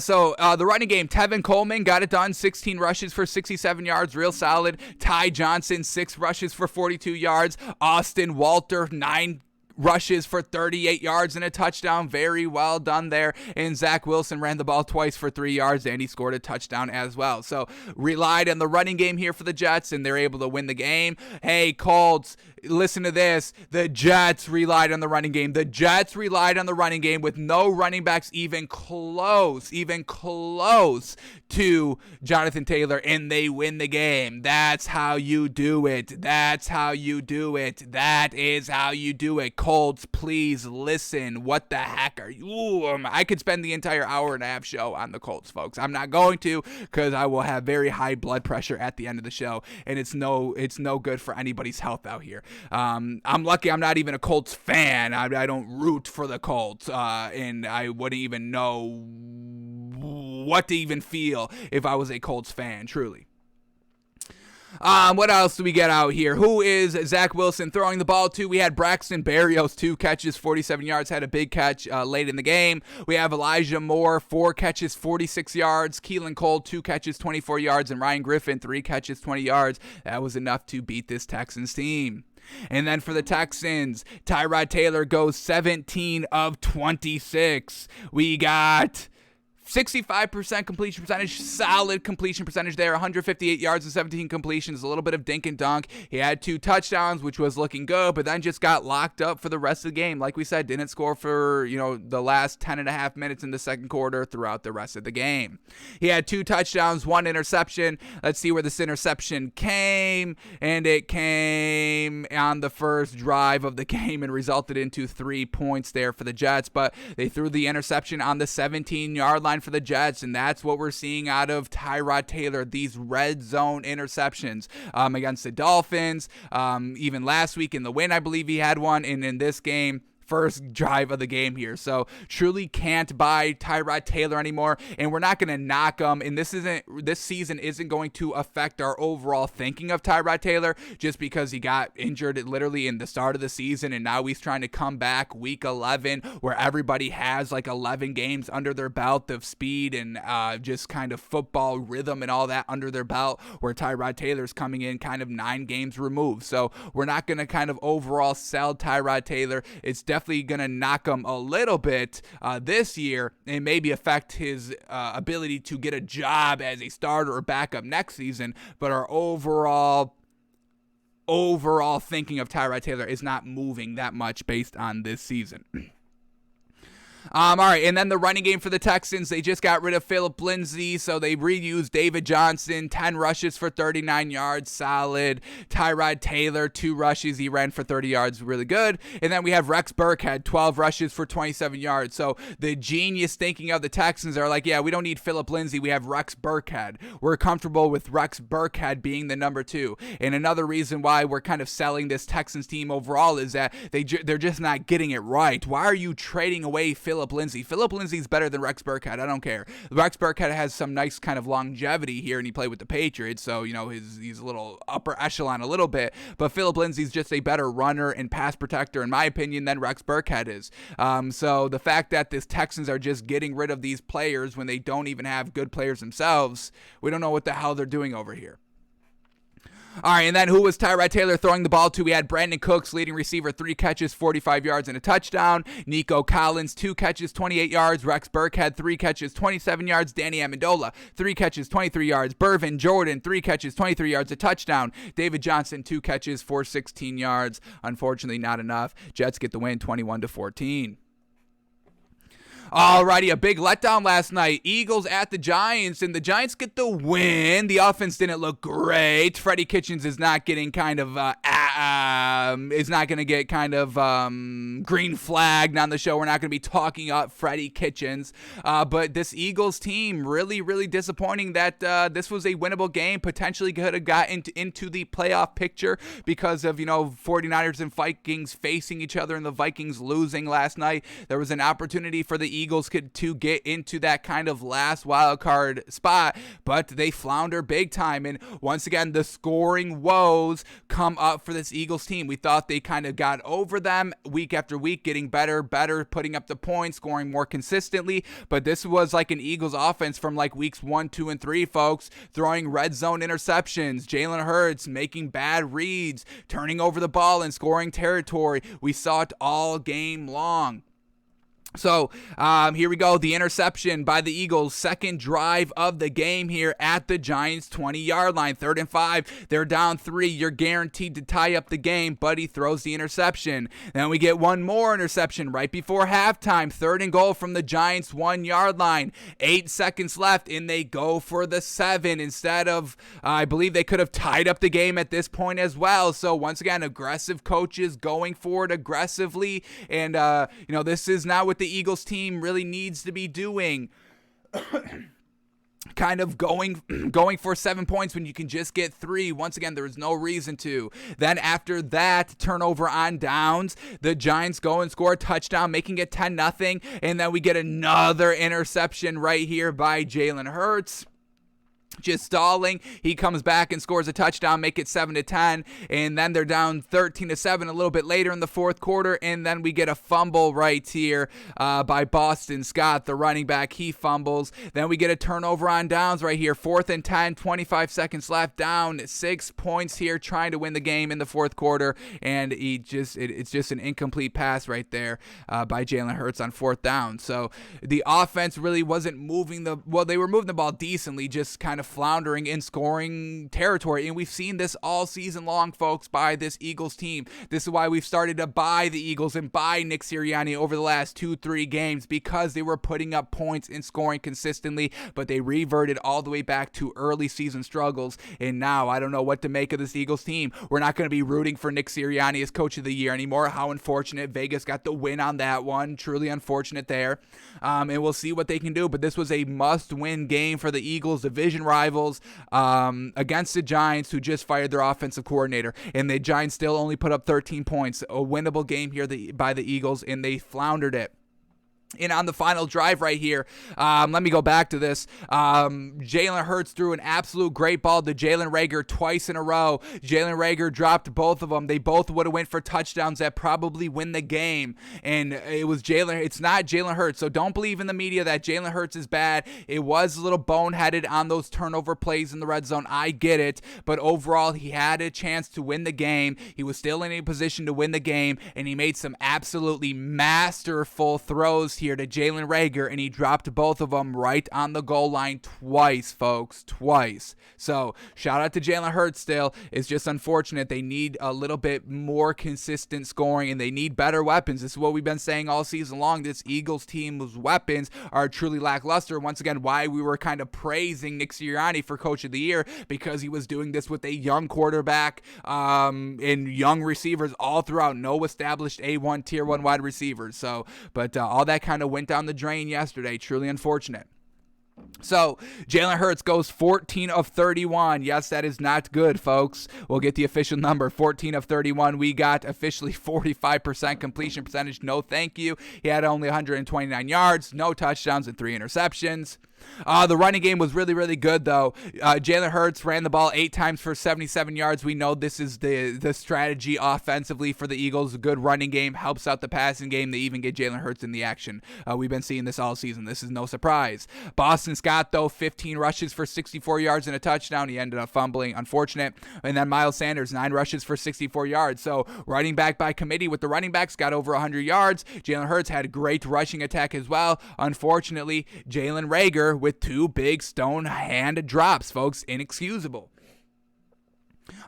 So the running game, Tevin Coleman got it done, 16 rushes for 67 yards, real solid. Ty Johnson, 6 rushes for 42 yards. Austin Walter, 9 rushes for 38 yards and a touchdown. Very well done there. And Zach Wilson ran the ball twice for 3 yards, and he scored a touchdown as well. So relied on the running game here for the Jets, and they're able to win the game. Hey, Colts, listen to this. The Jets relied on the running game. The Jets relied on the running game with no running backs even close to Jonathan Taylor, and they win the game. That's how you do it. That's how you do it. That is how you do it. Colts, please listen. What the heck are you? I could spend the entire hour and a half show on the Colts, folks. I'm not going to, because I will have very high blood pressure at the end of the show, and it's no good for anybody's health out here. I'm lucky I'm not even a Colts fan. I don't root for the Colts, and I wouldn't even know what to even feel if I was a Colts fan, truly. What else do we get out here? Who is Zach Wilson throwing the ball to? We had Braxton Berrios, 2 catches, 47 yards, had a big catch late in the game. We have Elijah Moore, 4 catches, 46 yards. Keelan Cole, 2 catches, 24 yards. And Ryan Griffin, 3 catches, 20 yards. That was enough to beat this Texans team. And then for the Texans, Tyrod Taylor goes 17 of 26. We got 65% completion percentage, solid completion percentage there, 158 yards and 17 completions, a little bit of dink and dunk. He had 2 touchdowns, which was looking good, but then just got locked up for the rest of the game. Like we said, didn't score for, the last 10 and a half minutes in the second quarter throughout the rest of the game. He had 2 touchdowns, 1 interception. Let's see where this interception came, and it came on the first drive of the game and resulted into 3 points there for the Jets, but they threw the interception on the 17-yard line for the Jets, and that's what we're seeing out of Tyrod Taylor, these red zone interceptions against the Dolphins. Even last week in the win, I believe he had one, and in this game, first drive of the game here. So truly can't buy Tyrod Taylor anymore, and we're not going to knock him. And this season isn't going to affect our overall thinking of Tyrod Taylor just because he got injured literally in the start of the season, and now he's trying to come back week 11 where everybody has like 11 games under their belt of speed and just kind of football rhythm and all that under their belt, where Tyrod Taylor's coming in kind of 9 games removed. So we're not going to kind of overall sell Tyrod Taylor. It's definitely going to knock him a little bit this year and maybe affect his ability to get a job as a starter or backup next season, but our overall thinking of Tyrod Taylor is not moving that much based on this season. All right, and then the running game for the Texans, they just got rid of Phillip Lindsay, so they reused David Johnson, 10 rushes for 39 yards, solid. Tyrod Taylor, 2 rushes, he ran for 30 yards, really good. And then we have Rex Burkhead, 12 rushes for 27 yards. So the genius thinking of the Texans are like, yeah, we don't need Phillip Lindsay, we have Rex Burkhead. We're comfortable with Rex Burkhead being the number 2. And another reason why we're kind of selling this Texans team overall is that they're just not getting it right. Why are you trading away Phillip Lindsay? Phillip Lindsay's better than Rex Burkhead. I don't care. Rex Burkhead has some nice kind of longevity here, and he played with the Patriots, so he's a little upper echelon a little bit. But Phillip Lindsay's just a better runner and pass protector, in my opinion, than Rex Burkhead is. So the fact that this Texans are just getting rid of these players when they don't even have good players themselves, we don't know what the hell they're doing over here. All right, and then who was Tyrod Taylor throwing the ball to? We had Brandon Cooks, leading receiver, 3 catches, 45 yards, and a touchdown. Nico Collins, 2 catches, 28 yards. Rex Burkhead, 3 catches, 27 yards. Danny Amendola, 3 catches, 23 yards. Bervin Jordan, 3 catches, 23 yards, a touchdown. David Johnson, 2 catches for 16 yards. Unfortunately, not enough. Jets get the win, 21-14. Alrighty, a big letdown last night. Eagles at the Giants, and the Giants get the win. The offense didn't look great. Freddie Kitchens is not getting kind of is not going to get kind of green flagged on the show. We're not going to be talking up Freddie Kitchens. But this Eagles team, really, really disappointing that this was a winnable game. Potentially could have got into the playoff picture because of, 49ers and Vikings facing each other and the Vikings losing last night. There was an opportunity for the Eagles to get into that kind of last wild card spot, but they flounder big time. And once again, the scoring woes come up for this Eagles team. We thought they kind of got over them week after week, getting better, putting up the points, scoring more consistently. But this was like an Eagles offense from like weeks 1, 2, and 3, folks, throwing red zone interceptions, Jalen Hurts making bad reads, turning over the ball and scoring territory. We saw it all game long. So here we go, the interception by the Eagles, second drive of the game here at the Giants 20-yard line, 3rd and 5. They're down 3. You're guaranteed to tie up the game, but he throws the interception. Then we get one more interception right before halftime, 3rd and goal from the Giants 1-yard line, 8 seconds left, and they go for the 7 instead of, I believe they could have tied up the game at this point as well. So once again, aggressive coaches going for it aggressively, and this is not what the Eagles team really needs to be doing. Kind of going for 7 points when you can just get 3. Once again, there is no reason to. Then after that turnover on downs, the Giants go and score a touchdown, making it 10-0, and then we get another interception right here by Jalen Hurts. just stalling. He comes back and scores a touchdown, make it 7-10, and then they're down 13-7 a little bit later in the fourth quarter, and then we get a fumble right here by Boston Scott, the running back. He fumbles. Then we get a turnover on downs right here, 4th and 10, 25 seconds left, down 6 points here, trying to win the game in the fourth quarter, and it's just an incomplete pass right there by Jalen Hurts on 4th down. So the offense really wasn't moving they were moving the ball decently, just kind of floundering in scoring territory, and we've seen this all season long, folks, by this Eagles team. This is why we've started to buy the Eagles and buy Nick Sirianni over the last 2-3 games, because they were putting up points and scoring consistently, but they reverted all the way back to early season struggles, and now I don't know what to make of this Eagles team. We're not going to be rooting for Nick Sirianni as coach of the year anymore. How unfortunate. Vegas got the win on that one. Truly unfortunate there, and we'll see what they can do, but this was a must-win game for the Eagles, division rivals, against the Giants, who just fired their offensive coordinator, and the Giants still only put up 13 points. A winnable game here by the Eagles, and they floundered it. And on the final drive right here, let me go back to this. Jalen Hurts threw an absolute great ball to Jalen Reagor twice in a row. Jalen Reagor dropped both of them. They both would have went for touchdowns that probably win the game. And it's not Jalen Hurts. So don't believe in the media that Jalen Hurts is bad. It was a little boneheaded on those turnover plays in the red zone. I get it. But overall, he had a chance to win the game. He was still in a position to win the game. And he made some absolutely masterful throws here to Jalen Reagor, and he dropped both of them right on the goal line twice, folks, twice. So shout out to Jalen Hurts still. It's just unfortunate. They need a little bit more consistent scoring, and they need better weapons. This is what we've been saying all season long. This Eagles team's weapons are truly lackluster. Once again, why we were kind of praising Nick Sirianni for coach of the year, because he was doing this with a young quarterback and young receivers all throughout. No established A1 tier 1 wide receivers. So, but all that kind of went down the drain yesterday. Truly unfortunate. So, Jalen Hurts goes 14 of 31. Yes, that is not good, folks. We'll get the official number. 14 of 31. We got officially 45% completion percentage. No thank you. He had only 129 yards, no touchdowns, and 3 interceptions. The running game was really, really good, though. Jalen Hurts ran the ball 8 times for 77 yards. We know this is the strategy offensively for the Eagles. A good running game helps out the passing game. They even get Jalen Hurts in the action. We've been seeing this all season. This is no surprise. Boston Scott, though, 15 rushes for 64 yards and a touchdown. He ended up fumbling. Unfortunate. And then Miles Sanders, 9 rushes for 64 yards. So running back by committee with the running backs, got over 100 yards. Jalen Hurts had a great rushing attack as well. Unfortunately, Jalen Reagor with 2 big stone hand drops, folks. Inexcusable.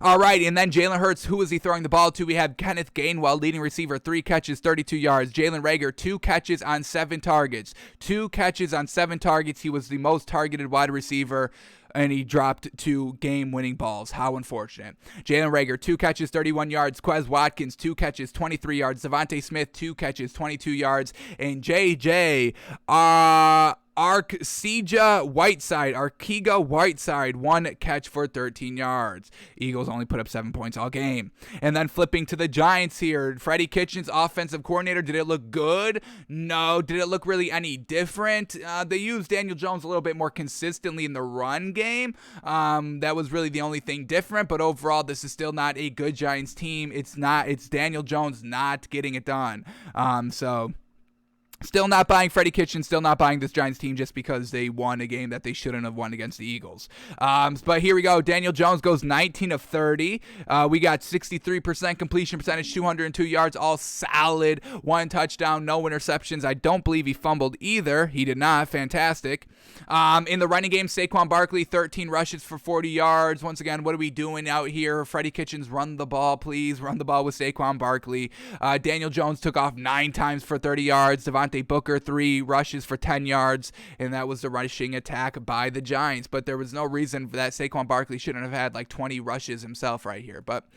All right, and then Jalen Hurts, who is he throwing the ball to? We have Kenneth Gainwell, leading receiver, 3 catches, 32 yards. Jalen Reagor, 2 catches on 7 targets. 2 catches on 7 targets. He was the most targeted wide receiver, and he dropped 2 game-winning balls. How unfortunate. Jalen Reagor, 2 catches, 31 yards. Quez Watkins, 2 catches, 23 yards. Devontae Smith, 2 catches, 22 yards. And J.J. Arcega Whiteside, 1 catch for 13 yards. Eagles only put up 7 points all game. And then flipping to the Giants here, Freddie Kitchens, offensive coordinator. Did it look good? No. Did it look really any different? They used Daniel Jones a little bit more consistently in the run game. That was really the only thing different, but overall, this is still not a good Giants team. It's Daniel Jones not getting it done. Still not buying Freddie Kitchens, still not buying this Giants team just because they won a game that they shouldn't have won against the Eagles. But here we go. Daniel Jones goes 19 of 30. We got 63% completion percentage, 202 yards, all solid. 1 touchdown, no interceptions. I don't believe he fumbled either. He did not. Fantastic. In the running game, Saquon Barkley, 13 rushes for 40 yards. Once again, what are we doing out here? Freddie Kitchens, run the ball, please. Run the ball with Saquon Barkley. Daniel Jones took off 9 times for 30 yards. Devontae Booker, 3 rushes for 10 yards, and that was the rushing attack by the Giants. But there was no reason that Saquon Barkley shouldn't have had like 20 rushes himself right here. But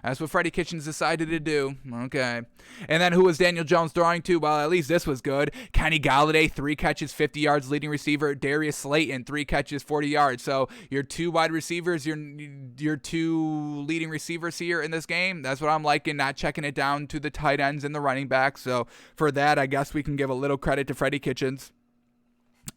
that's what Freddie Kitchens decided to do. Okay. And then who was Daniel Jones throwing to? Well, at least this was good. Kenny Galladay, 3 catches, 50 yards, leading receiver. Darius Slayton, 3 catches, 40 yards. So your 2 wide receivers, your 2 leading receivers here in this game. That's what I'm liking, not checking it down to the tight ends and the running backs. So for that, I guess we can give a little credit to Freddie Kitchens.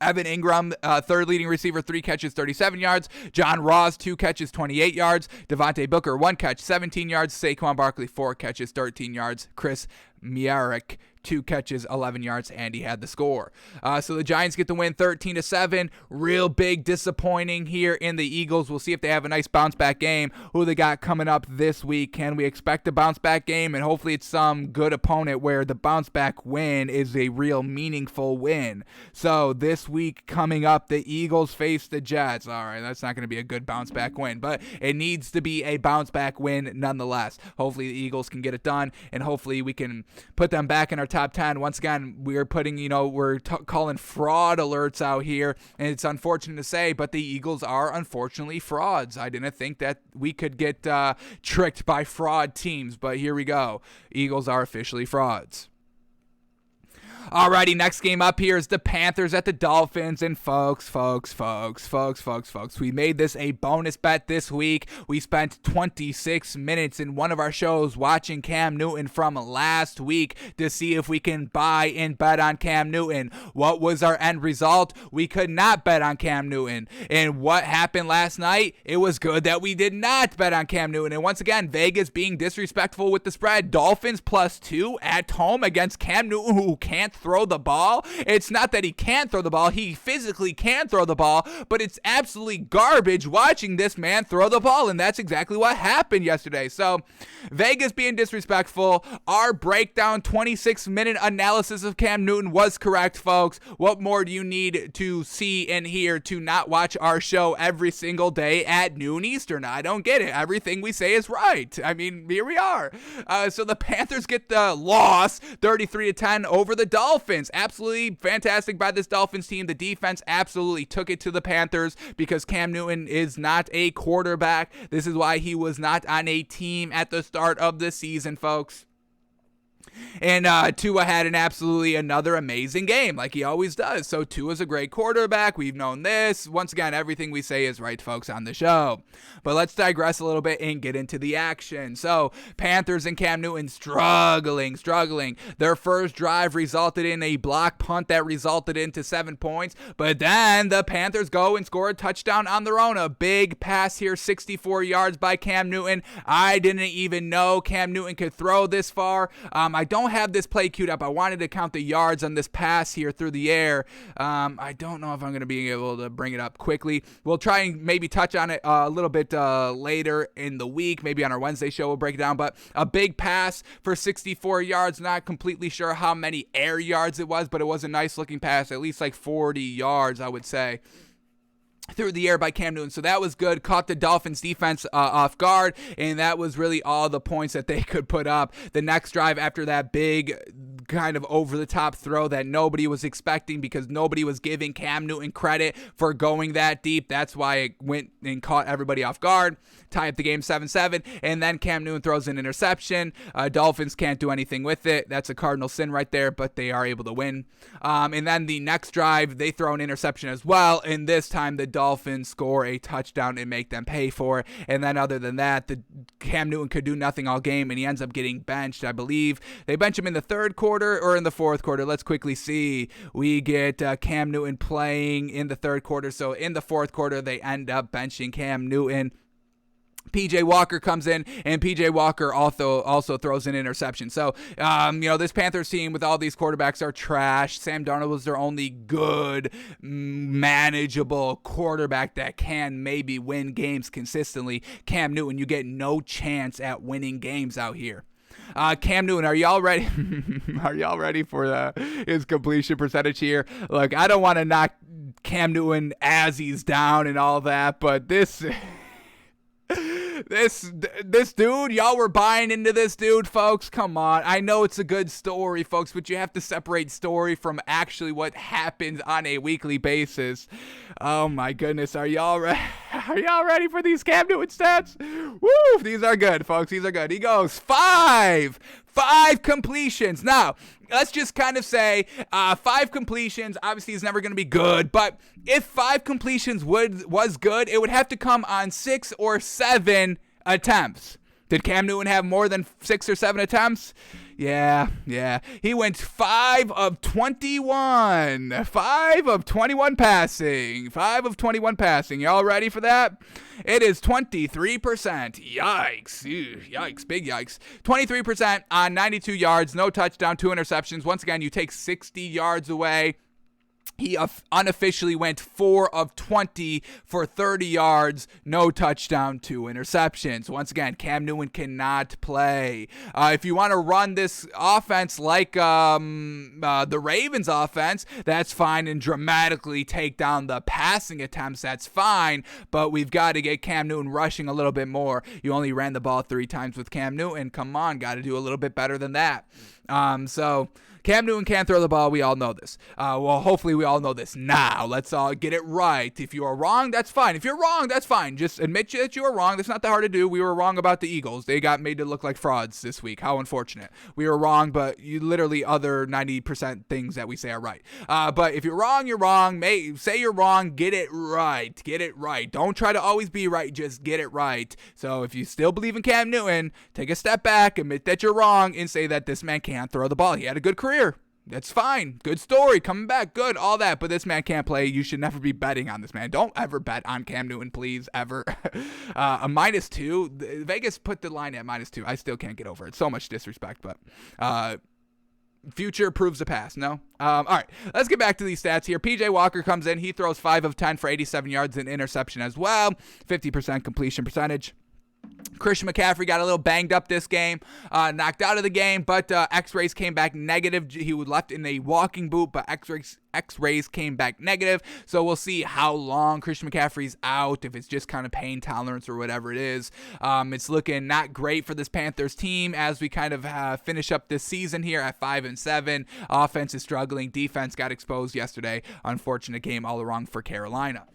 Evan Ingram, third leading receiver, 3 catches, 37 yards. John Ross, 2 catches, 28 yards. Devontae Booker, 1 catch, 17 yards. Saquon Barkley, 4 catches, 13 yards. Chris Miarek, 2 catches, 11 yards, and he had the score. So the Giants get the win 13-7. Real big disappointing here in the Eagles. We'll see if they have a nice bounce back game. Who they got coming up this week? Can we expect a bounce back game? And hopefully it's some good opponent where the bounce back win is a real meaningful win. So this week coming up, the Eagles face the Jets. All right, that's not going to be a good bounce back win, but it needs to be a bounce back win nonetheless. Hopefully the Eagles can get it done, and hopefully we can put them back in our top 10. Once again, we're putting, we're calling fraud alerts out here, and it's unfortunate to say, but the Eagles are unfortunately frauds. I didn't think that we could get tricked by fraud teams, but here we go. Eagles are officially frauds. Alrighty, next game up here is the Panthers at the Dolphins, and folks, we made this a bonus bet this week. We spent 26 minutes in one of our shows watching Cam Newton from last week to see if we can buy and bet on Cam Newton. What was our end result? We could not bet on Cam Newton. And what happened last night? It was good that we did not bet on Cam Newton. And once again, Vegas being disrespectful with the spread. Dolphins +2 at home against Cam Newton, who can't throw the ball. It's not that he can't throw the ball. He physically can throw the ball, but it's absolutely garbage watching this man throw the ball, and that's exactly what happened yesterday. So Vegas being disrespectful. Our breakdown 26-minute analysis of Cam Newton was correct, folks. What more do you need to see and hear to not watch our show every single day at noon Eastern? I don't get it. Everything we say is right. I mean, here we are. So the Panthers get the loss 33-10 over the Dolphins. Absolutely fantastic by this Dolphins team. The defense absolutely took it to the Panthers because Cam Newton is not a quarterback. This is why he was not on a team at the start of the season, folks. And Tua had another amazing game, like he always does. So Tua's a great quarterback. We've known this. Once again, everything we say is right, folks, on the show. But let's digress a little bit and get into the action. So Panthers and Cam Newton struggling. Their first drive resulted in a block punt that resulted into 7 points. But then the Panthers go and score a touchdown on their own. A big pass here, 64 yards by Cam Newton. I didn't even know Cam Newton could throw this far. I don't have this play queued up. I wanted to count the yards on this pass here through the air. I don't know if I'm going to be able to bring it up quickly. We'll try and maybe touch on it a little bit later in the week. Maybe on our Wednesday show we'll break it down. But a big pass for 64 yards. Not completely sure how many air yards it was, but it was a nice looking pass. At least like 40 yards, I would say, through the air by Cam Newton. So that was good. Caught the Dolphins defense off guard, and that was really all the points that they could put up. The next drive after that big kind of over-the-top throw that nobody was expecting because nobody was giving Cam Newton credit for going that deep. That's why it went and caught everybody off guard. Tie up the game 7-7, and then Cam Newton throws an interception. Dolphins can't do anything with it. That's a cardinal sin right there, but they are able to win. And then the next drive, they throw an interception as well, and this time the Dolphins score a touchdown and make them pay for it. And then other than that, the Cam Newton could do nothing all game, and he ends up getting benched, I believe. They bench him in the third quarter or in the fourth quarter. Let's quickly see. We get Cam Newton playing in the third quarter, so in the fourth quarter, they end up benching Cam Newton. PJ Walker comes in, and PJ Walker also throws an interception. So, this Panthers team with all these quarterbacks are trash. Sam Darnold was their only good, manageable quarterback that can maybe win games consistently. Cam Newton, you get no chance at winning games out here. Cam Newton, are y'all ready? Are y'all ready for his completion percentage here? Look, I don't want to knock Cam Newton as he's down and all that, but this dude, y'all were buying into this dude, folks. Come on. I know it's a good story, folks, but you have to separate story from actually what happens on a weekly basis. Oh my goodness. Are y'all ready for these Cam Newton stats? Woo! These are good, folks. These are good. He goes five completions. Now, let's just kind of say 5 completions. Obviously, is never going to be good, but if 5 completions was good, it would have to come on 6 or 7 attempts. Did Cam Newton have more than 6 or 7 attempts? Yeah. He went 5 of 21. 5 of 21 passing. 5 of 21 passing. Y'all ready for that? It is 23%. Yikes. Ew, yikes. Big yikes. 23% on 92 yards. No touchdown, 2 interceptions. Once again, you take 60 yards away. He unofficially went 4 of 20 for 30 yards, no touchdown, 2 interceptions. Once again, Cam Newton cannot play. If you want to run this offense like the Ravens offense, that's fine, and dramatically take down the passing attempts, that's fine, but we've got to get Cam Newton rushing a little bit more. You only ran the ball 3 times with Cam Newton. Come on, got to do a little bit better than that. So Cam Newton can't throw the ball. We all know this. Well, hopefully we all know this now. Let's all get it right. If you are wrong, that's fine. If you're wrong, that's fine. Just admit that you were wrong. That's not that hard to do. We were wrong about the Eagles. They got made to look like frauds this week. How unfortunate. We were wrong, but you literally other 90% things that we say are right. But if you're wrong, you're wrong. Say you're wrong. Get it right. Get it right. Don't try to always be right. Just get it right. So if you still believe in Cam Newton, take a step back, admit that you're wrong, and say that this man can't throw the ball. He had a good career. That's fine. Good story. Coming back. Good. All that. But this man can't play. You should never be betting on this man. Don't ever bet on Cam Newton, please. Ever. A -2. Vegas put the line at -2. I still can't get over it. So much disrespect. But future proves the past. No? All right. Let's get back to these stats here. PJ Walker comes in. He throws 5 of 10 for 87 yards and interception as well. 50% completion percentage. Christian McCaffrey got a little banged up this game, knocked out of the game, but x-rays came back negative. He was left in a walking boot, but x-rays came back negative, so we'll see how long Christian McCaffrey's out, if it's just kind of pain tolerance or whatever it is. It's looking not great for this Panthers team as we kind of finish up this season here at 5-7. Offense is struggling. Defense got exposed yesterday. Unfortunate game all around for Carolina.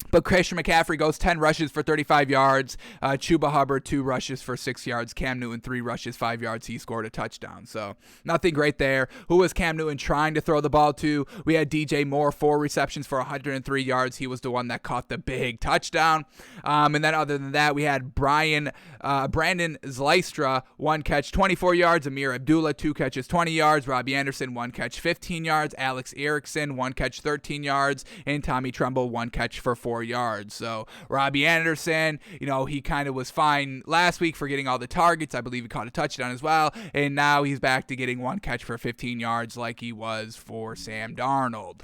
But Christian McCaffrey goes 10 rushes for 35 yards. Chuba Hubbard, 2 rushes for 6 yards. Cam Newton, 3 rushes, 5 yards. He scored a touchdown. So nothing great there. Who was Cam Newton trying to throw the ball to? We had DJ Moore, 4 receptions for 103 yards. He was the one that caught the big touchdown. And then other than that, we had Brandon Zlystra, 1 catch, 24 yards. Amir Abdullah, 2 catches, 20 yards. Robbie Anderson, 1 catch, 15 yards. Alex Erickson, 1 catch, 13 yards. And Tommy Tremble, 1 catch for 4 yards. So Robbie Anderson, he kind of was fine last week for getting all the targets. I believe he caught a touchdown as well. And now he's back to getting 1 catch for 15 yards like he was for Sam Darnold.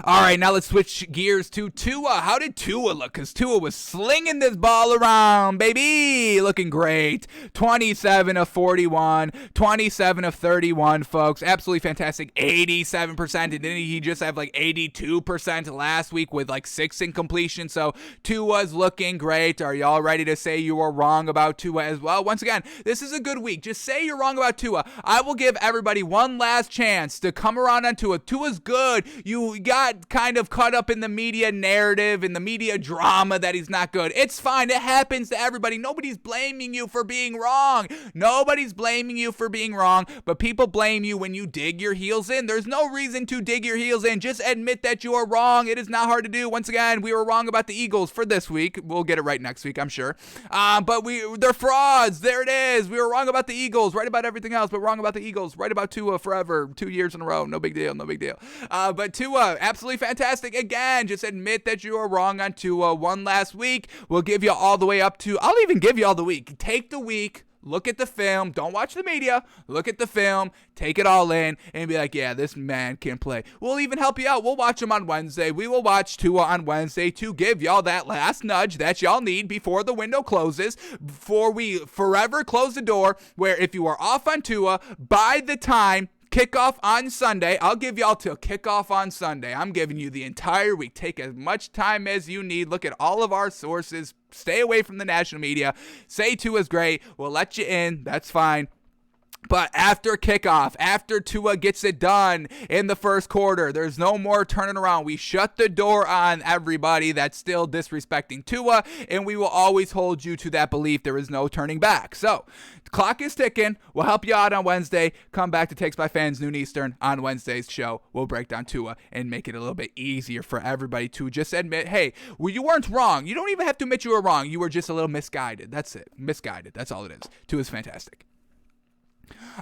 All right, now let's switch gears to Tua. How did Tua look? Because Tua was slinging this ball around, baby. Looking great. 27 of 41, 27 of 31, folks. Absolutely fantastic. 87%. And didn't he just have like 82% last week with like 6 incompletions? So Tua's looking great. Are y'all ready to say you were wrong about Tua as well? Once again, this is a good week. Just say you're wrong about Tua. I will give everybody one last chance to come around on Tua. Tua's good. You got kind of caught up in the media narrative and the media drama that he's not good. It's fine. It happens to everybody. Nobody's blaming you for being wrong. Nobody's blaming you for being wrong, but people blame you when you dig your heels in. There's no reason to dig your heels in. Just admit that you are wrong. It is not hard to do. Once again, we were wrong about the Eagles for this week. We'll get it right next week, I'm sure. But they're frauds. There it is. We were wrong about the Eagles. Right about everything else, but wrong about the Eagles. Right about Tua forever. 2 years in a row. No big deal. No big deal. But Tua, absolutely fantastic. Again, just admit that you are wrong on Tua. One last week. We'll give you all the way up to, I'll even give you all the week. Take the week. Look at the film. Don't watch the media. Look at the film. Take it all in and be like, yeah, this man can play. We'll even help you out. We'll watch him on Wednesday. We will watch Tua on Wednesday to give y'all that last nudge that y'all need before the window closes, before we forever close the door, where if you are off on Tua, by the time kickoff on Sunday, I'll give y'all till kickoff on Sunday. I'm giving you the entire week. Take as much time as you need. Look at all of our sources. Stay away from the national media. Say Tua's great. We'll let you in. That's fine. But after kickoff, after Tua gets it done in the first quarter, there's no more turning around. We shut the door on everybody that's still disrespecting Tua, and we will always hold you to that belief. There is no turning back. So the clock is ticking. We'll help you out on Wednesday. Come back to Takes by Fans, noon Eastern on Wednesday's show. We'll break down Tua and make it a little bit easier for everybody to just admit, hey, well, you weren't wrong. You don't even have to admit you were wrong. You were just a little misguided. That's it. Misguided. That's all it is. Tua's fantastic.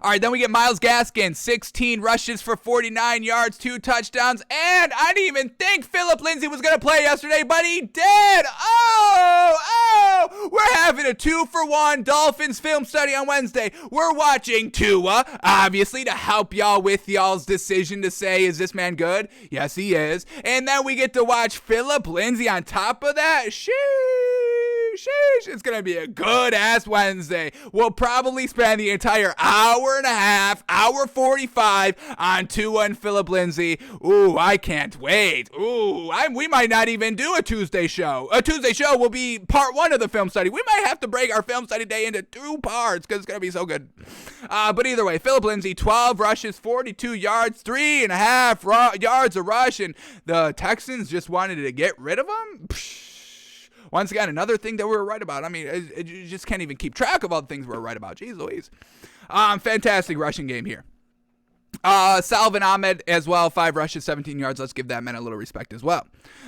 All right, then we get Myles Gaskins, 16 rushes for 49 yards, 2 touchdowns, and I didn't even think Phillip Lindsay was going to play yesterday, but he did. We're having a 2-for-1 Dolphins film study on Wednesday. We're watching Tua, obviously, to help y'all with y'all's decision to say, is this man good? Yes, he is. And then we get to watch Phillip Lindsay on top of that. Sheesh. It's going to be a good-ass Wednesday. We'll probably spend the entire hour and a half, hour 45 on Tua and Phillip Lindsay. Ooh, I can't wait. Ooh, we might not even do a Tuesday show. A Tuesday show will be part 1 of the film study. We might have to break our film study day into 2 parts because it's going to be so good. But either way, Phillip Lindsay, 12 rushes, 42 yards, 3.5 yards a rush, and the Texans just wanted to get rid of him? Once again, another thing that we were right about. I mean, you just can't even keep track of all the things we were right about. Jeez Louise. Fantastic rushing game here. Salvin Ahmed as well, 5 rushes, 17 yards. Let's give that man a little respect as well.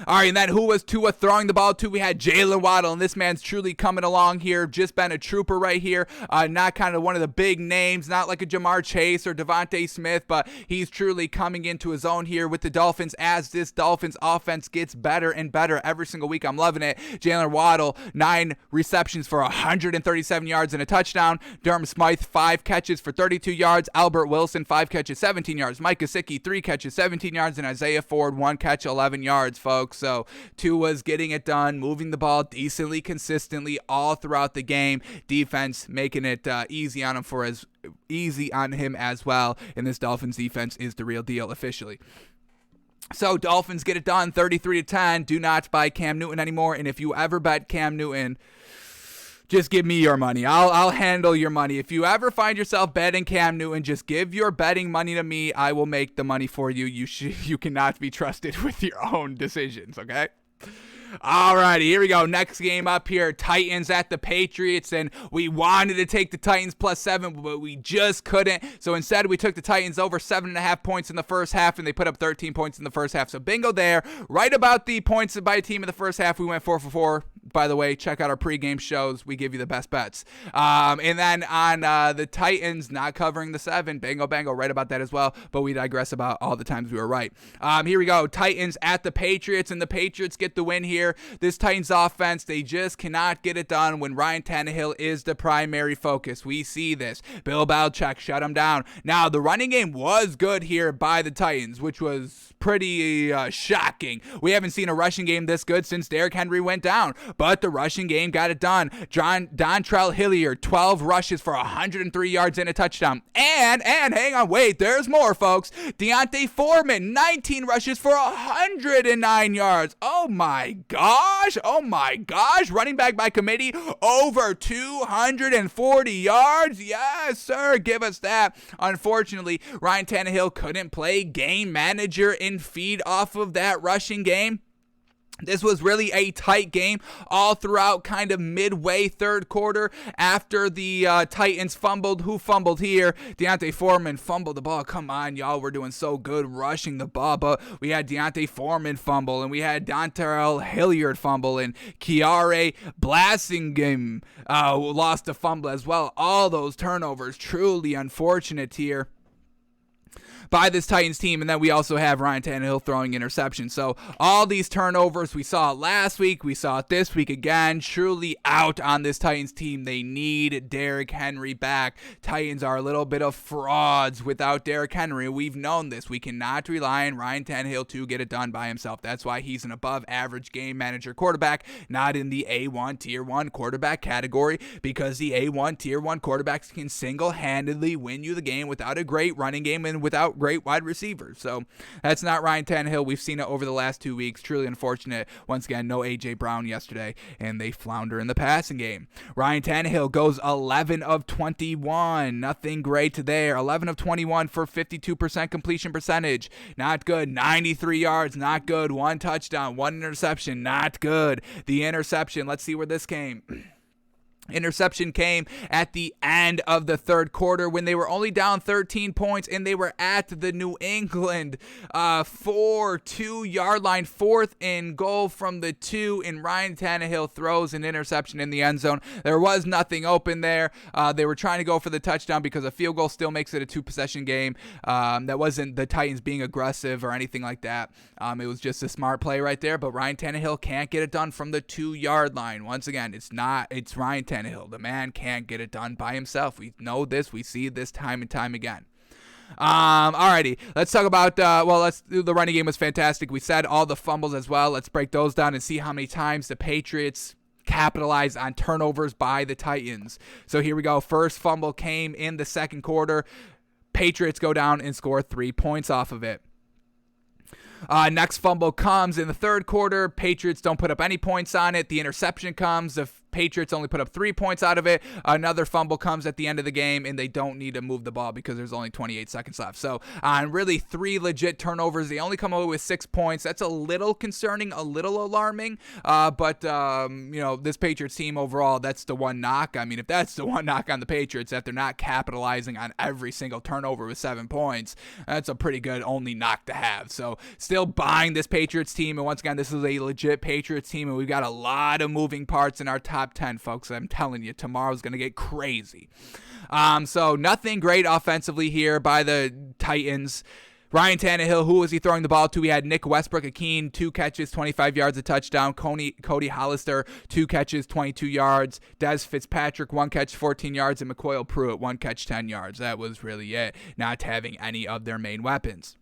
All right, and then who was Tua throwing the ball to? We had Jayla Waddle, and this man's truly coming along here. Just been a trooper right here. Not kind of one of the big names, not like a Jamar Chase or Devontae Smith, but he's truly coming into his own here with the Dolphins as this Dolphins offense gets better and better every single week. I'm loving it. Jayla Waddle, 9 receptions for 137 yards and a touchdown. Durham Smythe, 5 catches for 32 yards. Albert Wilson, 5 catches, 17 yards. Mike Gesicki, 3 catches, 17 yards. And Isaiah Ford, 1 catch, 11 yards, folks. So Tua's getting it done, moving the ball decently, consistently all throughout the game. Defense making it easy on him as well. And this Dolphins defense is the real deal officially. So Dolphins get it done, 33-10. Do not buy Cam Newton anymore. And if you ever bet Cam Newton, just give me your money. I'll handle your money. If you ever find yourself betting Cam Newton, just give your betting money to me. I will make the money for you. You cannot be trusted with your own decisions, okay? Alrighty, here we go. Next game up here, Titans at the Patriots, and we wanted to take the Titans +7, but we just couldn't. So instead, we took the Titans over 7.5 points in the first half, and they put up 13 points in the first half. So bingo there. Right about the points by team in the first half, we went 4 for 4. By the way, check out our pregame shows. We give you the best bets. And then on the Titans not covering the 7, bango, right about that as well. But we digress about all the times we were right. Here we go. Titans at the Patriots, and the Patriots get the win here. This Titans offense, they just cannot get it done when Ryan Tannehill is the primary focus. We see this. Bill Belichick shut him down. Now, the running game was good here by the Titans, which was pretty shocking. We haven't seen a rushing game this good since Derrick Henry went down, but the rushing game got it done. Dontrell Hilliard, 12 rushes for 103 yards and a touchdown. And hang on, wait, there's more, folks. Deontay Foreman, 19 rushes for 109 yards. Oh my gosh. Running back by committee, over 240 yards. Yes, sir. Give us that. Unfortunately, Ryan Tannehill couldn't play game manager and feed off of that rushing game. This was really a tight game all throughout kind of midway third quarter after the Titans fumbled. Who fumbled here? Deontay Foreman fumbled the ball. Come on, y'all. We're doing so good rushing the ball, but we had Deontay Foreman fumble, and we had Dontrell Hilliard fumble, and Kiare Blasingame lost a fumble as well. All those turnovers, truly unfortunate here by this Titans team. And then we also have Ryan Tannehill throwing interceptions. So all these turnovers, we saw it last week, we saw it this week again, truly out on this Titans team. They need Derrick Henry back. Titans are a little bit of frauds without Derrick Henry. We've known this. We cannot rely on Ryan Tannehill to get it done by himself. That's why he's an above average game manager quarterback, not in the A1 tier 1 quarterback category, because the A1 tier 1 quarterbacks can single-handedly win you the game without a great running game and without great wide receivers. So that's not Ryan Tannehill. We've seen it over the last 2 weeks. Truly unfortunate. Once again, no A.J. Brown yesterday, and they flounder in the passing game. Ryan Tannehill goes 11 of 21. Nothing great there. 11 of 21 for 52% completion percentage. Not good. 93 yards. Not good. 1 touchdown. 1 interception. Not good. The interception. Let's see where this came. Interception came at the end of the third quarter when they were only down 13 points and they were at the New England 2-yard line, 4th and goal from the 2, and Ryan Tannehill throws an interception in the end zone. There was nothing open there. They were trying to go for the touchdown because a field goal still makes it a 2-possession game. That wasn't the Titans being aggressive or anything like that. It was just a smart play right there, but Ryan Tannehill can't get it done from the 2-yard line. Once again, it's Ryan Tannehill. The man can't get it done by himself. We know this. We see this time and time again. Alrighty, let's talk about, the running game was fantastic. We said all the fumbles as well. Let's break those down and see how many times the Patriots capitalized on turnovers by the Titans. So here we go. First fumble came in the second quarter. Patriots go down and score 3 points off of it. Next fumble comes in the third quarter. Patriots don't put up any points on it. The interception comes. The Patriots only put up 3 points out of it. Another fumble comes at the end of the game, and they don't need to move the ball because there's only 28 seconds left. So really 3 legit turnovers. They only come away with 6 points. That's a little concerning, a little alarming. But this Patriots team overall, that's the one knock. I mean, if that's the one knock on the Patriots, that they're not capitalizing on every single turnover with 7 points, that's a pretty good only knock to have. So still buying this Patriots team. And once again, this is a legit Patriots team, and we've got a lot of moving parts in our top 10, folks. I'm telling you, tomorrow's going to get crazy. So nothing great offensively here by the Titans. Ryan Tannehill, who was he throwing the ball to? We had Nick Westbrook-Akeen, 2 catches, 25 yards, a touchdown. Cody Hollister, 2 catches, 22 yards. Des Fitzpatrick, 1 catch, 14 yards. And McCoy Pruitt, 1 catch, 10 yards. That was really it, not having any of their main weapons.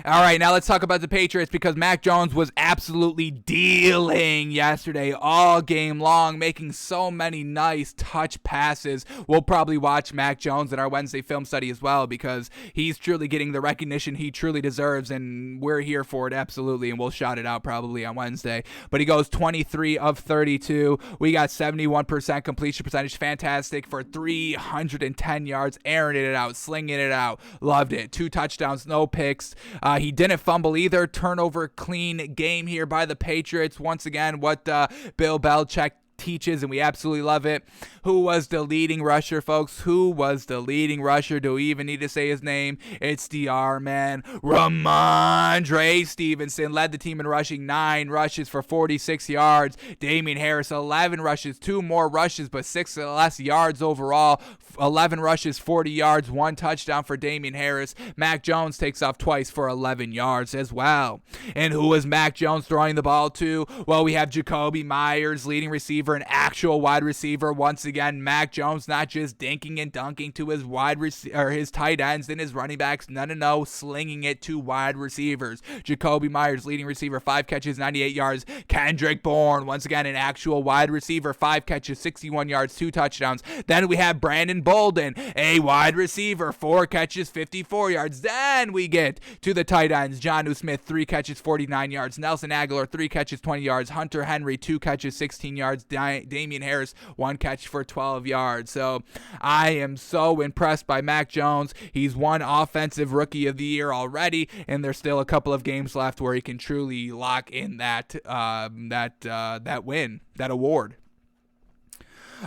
All right, now let's talk about the Patriots because Mac Jones was absolutely dealing yesterday all game long, making so many nice touch passes. We'll probably watch Mac Jones in our Wednesday film study as well because he's truly getting the recognition he truly deserves, and we're here for it, absolutely, and we'll shout it out probably on Wednesday. But he goes 23 of 32. We got 71% completion percentage, fantastic, for 310 yards, airing it out, slinging it out. Loved it. 2 touchdowns, no picks. He didn't fumble either. Turnover clean game here by the Patriots. Once again, what Bill Belichick teaches, and we absolutely love it. Who was the leading rusher, folks? Who was the leading rusher? Do we even need to say his name? It's the R-man, Ramondre Stevenson. Led the team in rushing, 9 rushes for 46 yards. Damian Harris, 11 rushes, 2 more rushes, but 6 less yards overall. 11 rushes, 40 yards, 1 touchdown for Damian Harris. Mac Jones takes off twice for 11 yards as well. And who was Mac Jones throwing the ball to? Well, we have Jacoby Myers, leading receiver, an actual wide receiver. Once again, Mac Jones not just dinking and dunking to his his tight ends and his running backs. No, slinging it to wide receivers. Jacoby Myers, leading receiver, 5 catches, 98 yards. Kendrick Bourne, once again, an actual wide receiver, 5 catches, 61 yards, 2 touchdowns. Then we have Brandon Bolden, a wide receiver, 4 catches, 54 yards. Then we get to the tight ends. Jonnu Smith, 3 catches, 49 yards. Nelson Aguilar, 3 catches, 20 yards. Hunter Henry, 2 catches, 16 yards. Damian Harris, 1 catch for 12 yards. So I am so impressed by Mac Jones. He's won Offensive Rookie of the Year already, and there's still a couple of games left where he can truly lock in that win, that award.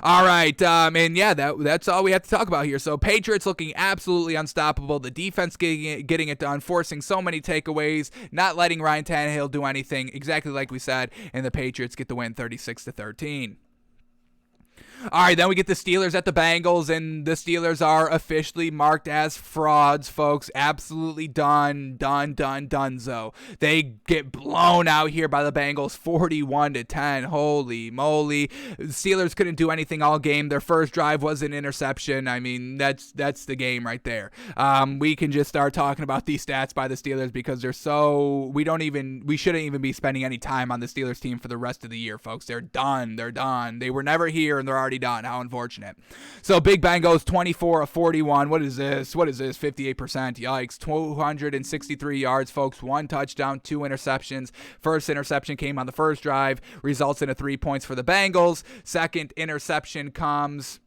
All right, and yeah, that's all we have to talk about here. So Patriots looking absolutely unstoppable. The defense getting it done, forcing so many takeaways, not letting Ryan Tannehill do anything, exactly like we said, and the Patriots get the win 36-13. All right, then we get the Steelers at the Bengals, and the Steelers are officially marked as frauds, folks. Absolutely donezo. They get blown out here by the Bengals, 41-10. Holy moly. The Steelers couldn't do anything all game. Their first drive was an interception. I mean, that's the game right there. We can just start talking about these stats by the Steelers because they're so, we shouldn't even be spending any time on the Steelers team for the rest of the year, folks. They're done. They were never here, and they're already done. How unfortunate. So Big Ben goes 24 of 41. What is this? 58%. Yikes. 263 yards, folks. 1 touchdown, 2 interceptions. First interception came on the first drive, results in a 3 points for the Bengals. Second interception comes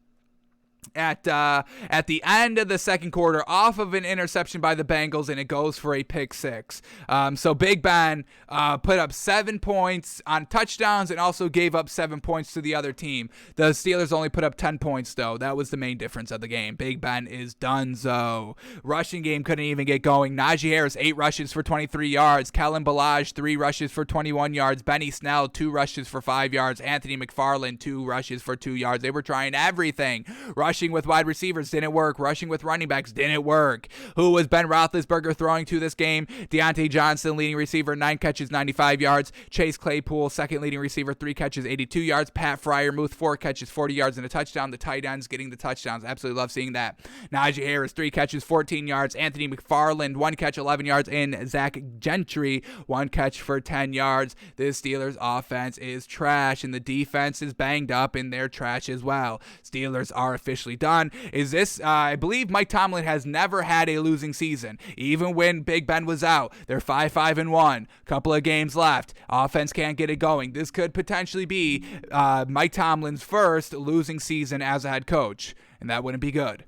at the end of the second quarter off of an interception by the Bengals, and it goes for a pick six. So Big Ben put up 7 points on touchdowns and also gave up 7 points to the other team. The Steelers only put up 10 points, though. That was the main difference of the game. Big Ben is donezo. Rushing game couldn't even get going. Najee Harris, 8 rushes for 23 yards. Kellen Ballage, 3 rushes for 21 yards. Benny Snell, 2 rushes for 5 yards. Anthony McFarland, 2 rushes for 2 yards. They were trying everything. Rushing with wide receivers didn't work. Rushing with running backs didn't work. Who was Ben Roethlisberger throwing to this game? Deontay Johnson, leading receiver, 9 catches, 95 yards. Chase Claypool, second leading receiver, 3 catches, 82 yards. Pat Freiermuth, 4 catches, 40 yards and a touchdown. The tight ends getting the touchdowns. Absolutely love seeing that. Najee Harris, 3 catches, 14 yards. Anthony McFarland, 1 catch, 11 yards. And Zach Gentry, 1 catch for 10 yards. This Steelers offense is trash, and the defense is banged up, and they're trash as well. Steelers are officially done. Is this, I believe Mike Tomlin has never had a losing season. Even when Big Ben was out, they're 5-5-1. Couple of games left. Offense can't get it going. This could potentially be Mike Tomlin's first losing season as a head coach, and that wouldn't be good.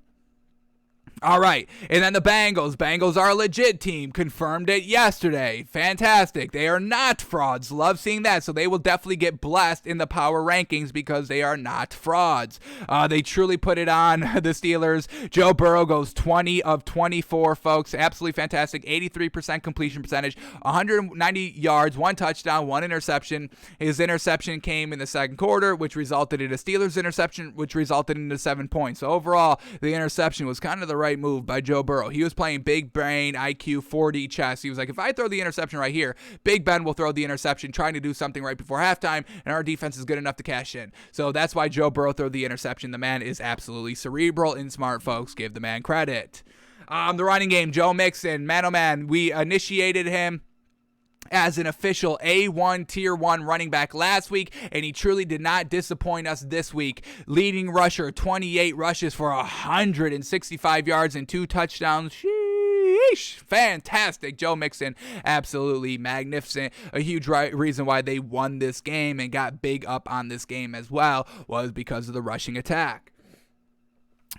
All right, and then the Bengals. Bengals are a legit team. Confirmed it yesterday. Fantastic. They are not frauds. Love seeing that. So they will definitely get blessed in the power rankings because they are not frauds. They truly put it on the Steelers. Joe Burrow goes 20 of 24, folks. Absolutely fantastic. 83% completion percentage, 190 yards, 1 touchdown, 1 interception. His interception came in the second quarter, which resulted in a Steelers interception, which resulted in the 7 points. So overall, the interception was kind of the right move by Joe Burrow. He was playing big brain, IQ 40 chess. He was like, if I throw the interception right here, Big Ben will throw the interception, trying to do something right before halftime, and our defense is good enough to cash in. So that's why Joe Burrow threw the interception. The man is absolutely cerebral and smart, folks. Give the man credit. The running game, Joe Mixon, man oh man, we initiated him as an official A1 Tier 1 running back last week, and he truly did not disappoint us this week. Leading rusher, 28 rushes for 165 yards and 2 touchdowns. Sheesh. Fantastic. Joe Mixon, absolutely magnificent. A huge reason why they won this game and got big up on this game as well was because of the rushing attack.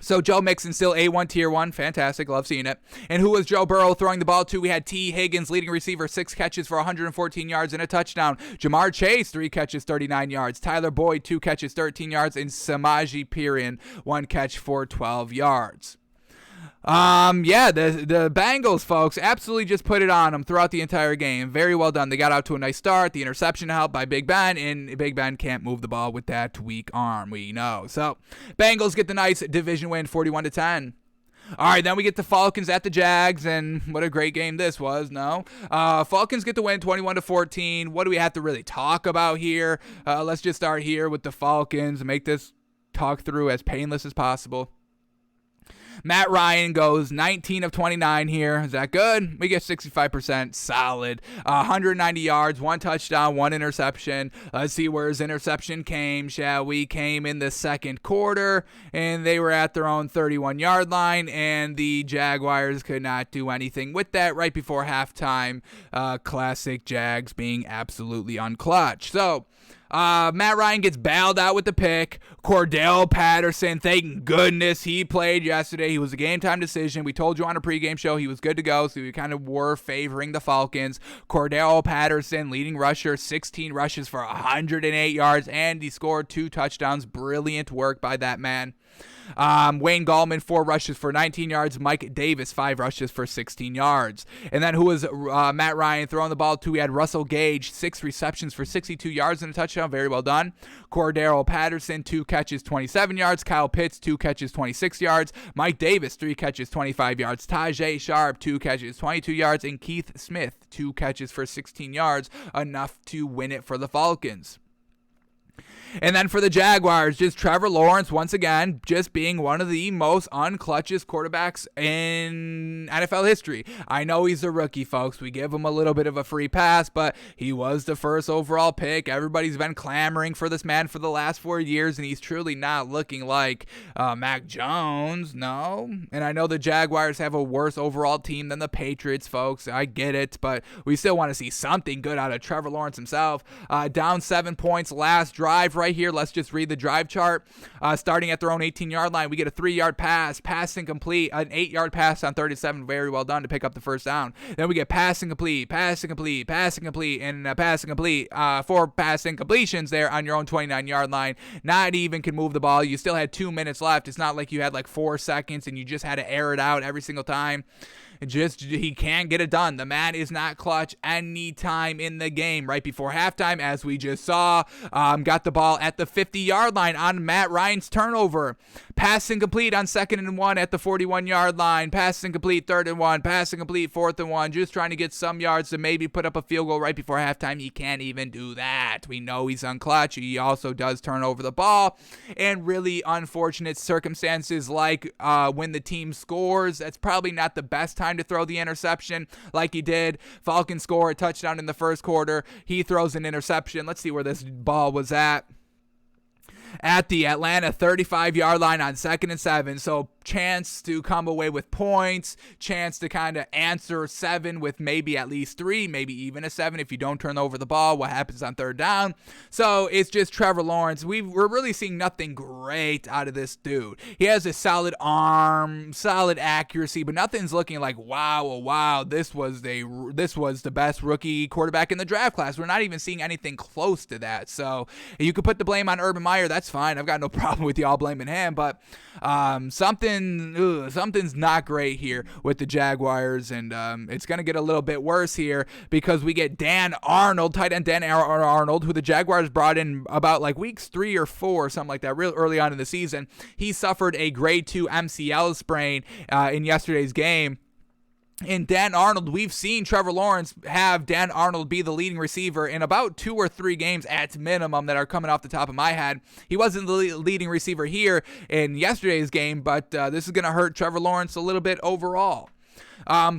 So Joe Mixon still A1 Tier 1. Fantastic. Love seeing it. And who was Joe Burrow throwing the ball to? We had T. Higgins, leading receiver, 6 catches for 114 yards and a touchdown. Jamar Chase, 3 catches, 39 yards. Tyler Boyd, 2 catches, 13 yards. And Samaje Perine, 1 catch for 12 yards. The Bengals, folks, absolutely just put it on them throughout the entire game. Very well done. They got out to a nice start. The interception helped by Big Ben, and Big Ben can't move the ball with that weak arm, we know. So, Bengals get the nice division win, 41-10. All right, then we get the Falcons at the Jags, and what a great game this was, no? Falcons get the win, 21-14. What do we have to really talk about here? Let's just start here with the Falcons and make this talk through as painless as possible. Matt Ryan goes 19 of 29 here. Is that good? We get 65%. Solid. 190 yards, 1 touchdown, 1 interception. Let's see where his interception came, shall we? Came in the second quarter, and they were at their own 31-yard line, and the Jaguars could not do anything with that right before halftime. Classic Jags being absolutely unclutch. So, Matt Ryan gets bailed out with the pick. Cordell Patterson, thank goodness he played yesterday. He was a game-time decision. We told you on a pregame show he was good to go, so we kind of were favoring the Falcons. Cordell Patterson, leading rusher, 16 rushes for 108 yards, and he scored 2 touchdowns. Brilliant work by that man. Wayne Gallman, 4 rushes for 19 yards. Mike Davis, 5 rushes for 16 yards. And then who was Matt Ryan throwing the ball to? We had Russell Gage, 6 receptions for 62 yards and a touchdown. Very well done. Cordero Patterson, 2 catches, 27 yards. Kyle Pitts, 2 catches, 26 yards. Mike Davis, 3 catches, 25 yards. Tajay Sharp, 2 catches, 22 yards. And Keith Smith, 2 catches for 16 yards. Enough to win it for the Falcons. And then for the Jaguars, just Trevor Lawrence, once again, just being one of the most unclutchest quarterbacks in NFL history. I know he's a rookie, folks. We give him a little bit of a free pass, but he was the first overall pick. Everybody's been clamoring for this man for the last 4 years, and he's truly not looking like Mac Jones, no. And I know the Jaguars have a worse overall team than the Patriots, folks. I get it, but we still want to see something good out of Trevor Lawrence himself. Down 7 points last drive right here. Let's just read the drive chart. Starting at their own 18-yard line, we get a 3-yard pass incomplete, an 8-yard pass on 37, very well done to pick up the first down. Then we get pass incomplete, and pass incomplete. 4 pass incompletions there on your own 29-yard line. Not even can move the ball. You still had 2 minutes left. It's not like you had like 4 seconds and you just had to air it out every single time. He can't get it done. The man is not clutch any time in the game. Right before halftime, as we just saw, got the ball at the 50-yard line on Matt Ryan's turnover. Pass incomplete on 2nd and 1 at the 41-yard line. Pass incomplete 3rd and 1. Pass incomplete 4th and 1. Just trying to get some yards to maybe put up a field goal right before halftime. He can't even do that. We know he's unclutch. He also does turn over the ball. And really unfortunate circumstances like when the team scores, that's probably not the best time to throw the interception like he did. Falcons score a touchdown in the first quarter. He throws an interception. Let's see where this ball was at the Atlanta 35-yard line on 2nd and 7. So chance to come away with points, chance to kind of answer 7 with maybe at least 3, maybe even a 7 if you don't turn over the ball. What happens on 3rd down? So it's just Trevor Lawrence. We're really seeing nothing great out of this dude. He has a solid arm, solid accuracy, but nothing's looking like wow, this was the best rookie quarterback in the draft class. We're not even seeing anything close to that. So you could put the blame on Urban Meyer. That's fine. I've got no problem with y'all blaming him, but something's not great here with the Jaguars, and it's going to get a little bit worse here because we get Dan Arnold, tight end Dan Arnold, who the Jaguars brought in about like weeks 3 or 4 or something like that, real early on in the season. He suffered a grade 2 MCL sprain in yesterday's game. In Dan Arnold, we've seen Trevor Lawrence have Dan Arnold be the leading receiver in about 2 or 3 games at minimum that are coming off the top of my head. He wasn't the leading receiver here in yesterday's game, but this is going to hurt Trevor Lawrence a little bit overall.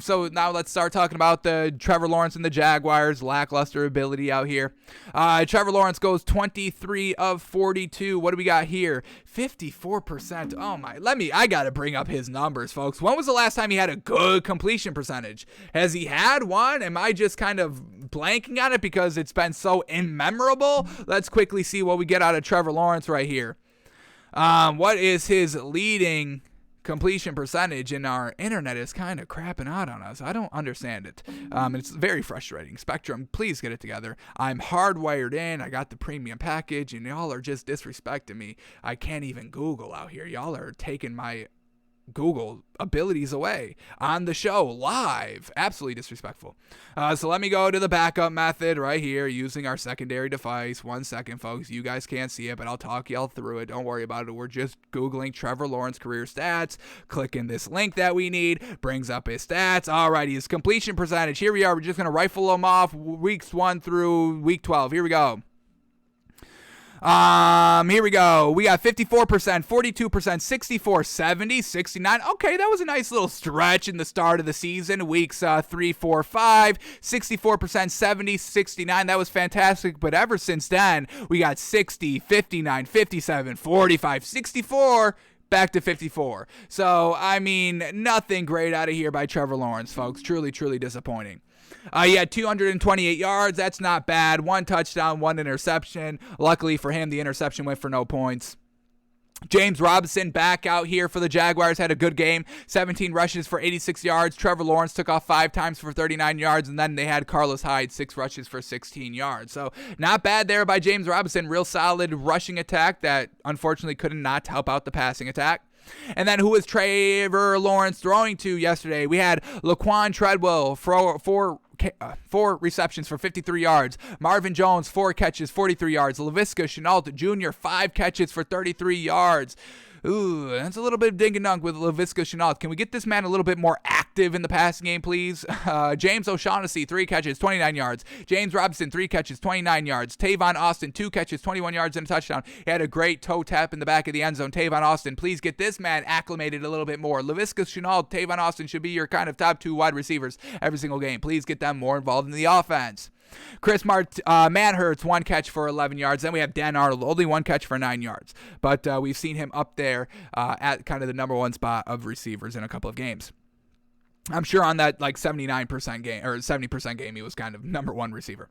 So now let's start talking about the Trevor Lawrence and the Jaguars' lackluster ability out here. Trevor Lawrence goes 23 of 42. What do we got here? 54%. Oh my, I got to bring up his numbers, folks. When was the last time he had a good completion percentage? Has he had one? Am I just kind of blanking on it because it's been so immemorable? Let's quickly see what we get out of Trevor Lawrence right here. What is his leading completion percentage? And our internet is kind of crapping out on us. I don't understand it. It's very frustrating. Spectrum, please get it together. I'm hardwired in. I got the premium package, and y'all are just disrespecting me. I can't even Google out here. Y'all are taking my Google abilities away on the show live. Absolutely disrespectful. So let me go to the backup method right here using our secondary device. 1 second, folks. You guys can't see it, but I'll talk y'all through it. Don't worry about it. We're just Googling Trevor Lawrence career stats. Clicking this link that we need. Brings up his stats. Alrighty, his completion percentage. Here we are. We're just going to rifle them off weeks 1 through week 12. Here we go. Here we go. We got 54%, 42%, 64, 70, 69. Okay, that was a nice little stretch in the start of the season. Weeks 3, 4, 5, 64%, 70, 69. That was fantastic. But ever since then, we got 60, 59, 57, 45, 64. Back to 54. So, I mean, nothing great out of here by Trevor Lawrence, folks. Truly, truly disappointing. He had 228 yards. That's not bad. 1 touchdown, 1 interception. Luckily for him, the interception went for no points. James Robinson back out here for the Jaguars, had a good game. 17 rushes for 86 yards. Trevor Lawrence took off 5 times for 39 yards, and then they had Carlos Hyde, 6 rushes for 16 yards. So not bad there by James Robinson. Real solid rushing attack that unfortunately could not help out the passing attack. And then who was Trevor Lawrence throwing to yesterday? We had Laquan Treadwell, 4 receptions for 53 yards. Marvin Jones, 4 catches, 43 yards. Laviska Shenault Jr., 5 catches for 33 yards. Ooh, that's a little bit of ding and dunk with Laviska Shenault. Can we get this man a little bit more active in the passing game, please? James O'Shaughnessy, 3 catches, 29 yards. James Robinson, 3 catches, 29 yards. Tavon Austin, 2 catches, 21 yards and a touchdown. He had a great toe tap in the back of the end zone. Tavon Austin, please get this man acclimated a little bit more. Laviska Shenault, Tavon Austin should be your kind of top 2 wide receivers every single game. Please get them more involved in the offense. Chris Manhertz, 1 catch for 11 yards. Then we have Dan Arnold, only 1 catch for 9 yards. But we've seen him up there at kind of the number 1 spot of receivers in a couple of games. I'm sure on that like 79% game or 70% game, he was kind of number 1 receiver.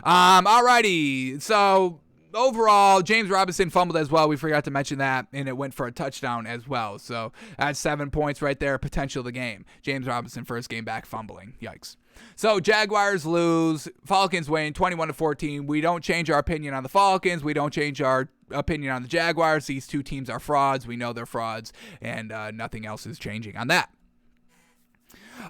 Alrighty, so overall, James Robinson fumbled as well. We forgot to mention that, and it went for a touchdown as well. So that's 7 points right there, potential of the game. James Robinson, first game back, fumbling. Yikes. So Jaguars lose, Falcons win 21-14. We don't change our opinion on the Falcons. We don't change our opinion on the Jaguars. These two teams are frauds. We know they're frauds, and nothing else is changing on that.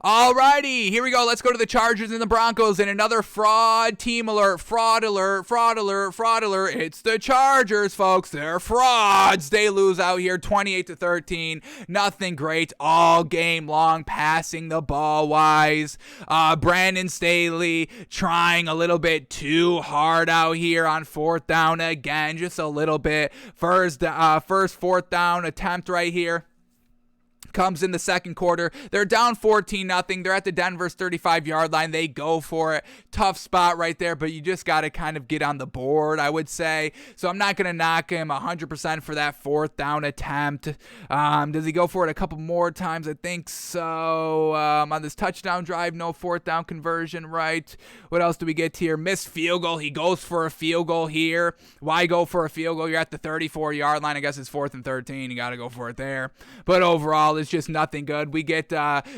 Alrighty, here we go. Let's go to the Chargers and the Broncos, and another fraud team alert. Fraud alert, fraud alert, fraud alert. It's the Chargers, folks. They're frauds. They lose out here 28-13. Nothing great all game long passing the ball wise. Brandon Staley trying a little bit too hard out here on fourth down again, just a little bit. First fourth down attempt right here comes in the second quarter. They're down 14-0. They're at the Denver's 35-yard line. They go for it. Tough spot right there, but you just got to kind of get on the board, I would say. So I'm not going to knock him 100% for that fourth down attempt. Does he go for it a couple more times? I think so. On this touchdown drive, no fourth down conversion, right? What else do we get here? Missed field goal. He goes for a field goal here. Why go for a field goal? You're at the 34-yard line. I guess it's 4th and 13. You got to go for it there. But overall, it's just nothing good. We get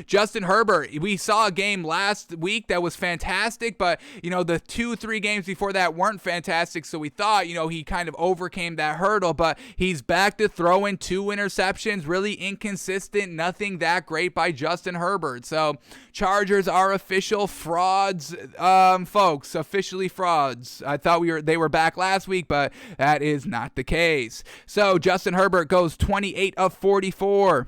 Justin Herbert. We saw a game last week that was fantastic, but the 2-3 games before that weren't fantastic, so we thought he kind of overcame that hurdle, but he's back to throwing 2 interceptions. Really inconsistent, nothing that great by Justin Herbert. So Chargers are official frauds, folks, officially frauds. I thought they were back last week, but that is not the case. So Justin Herbert goes 28 of 44.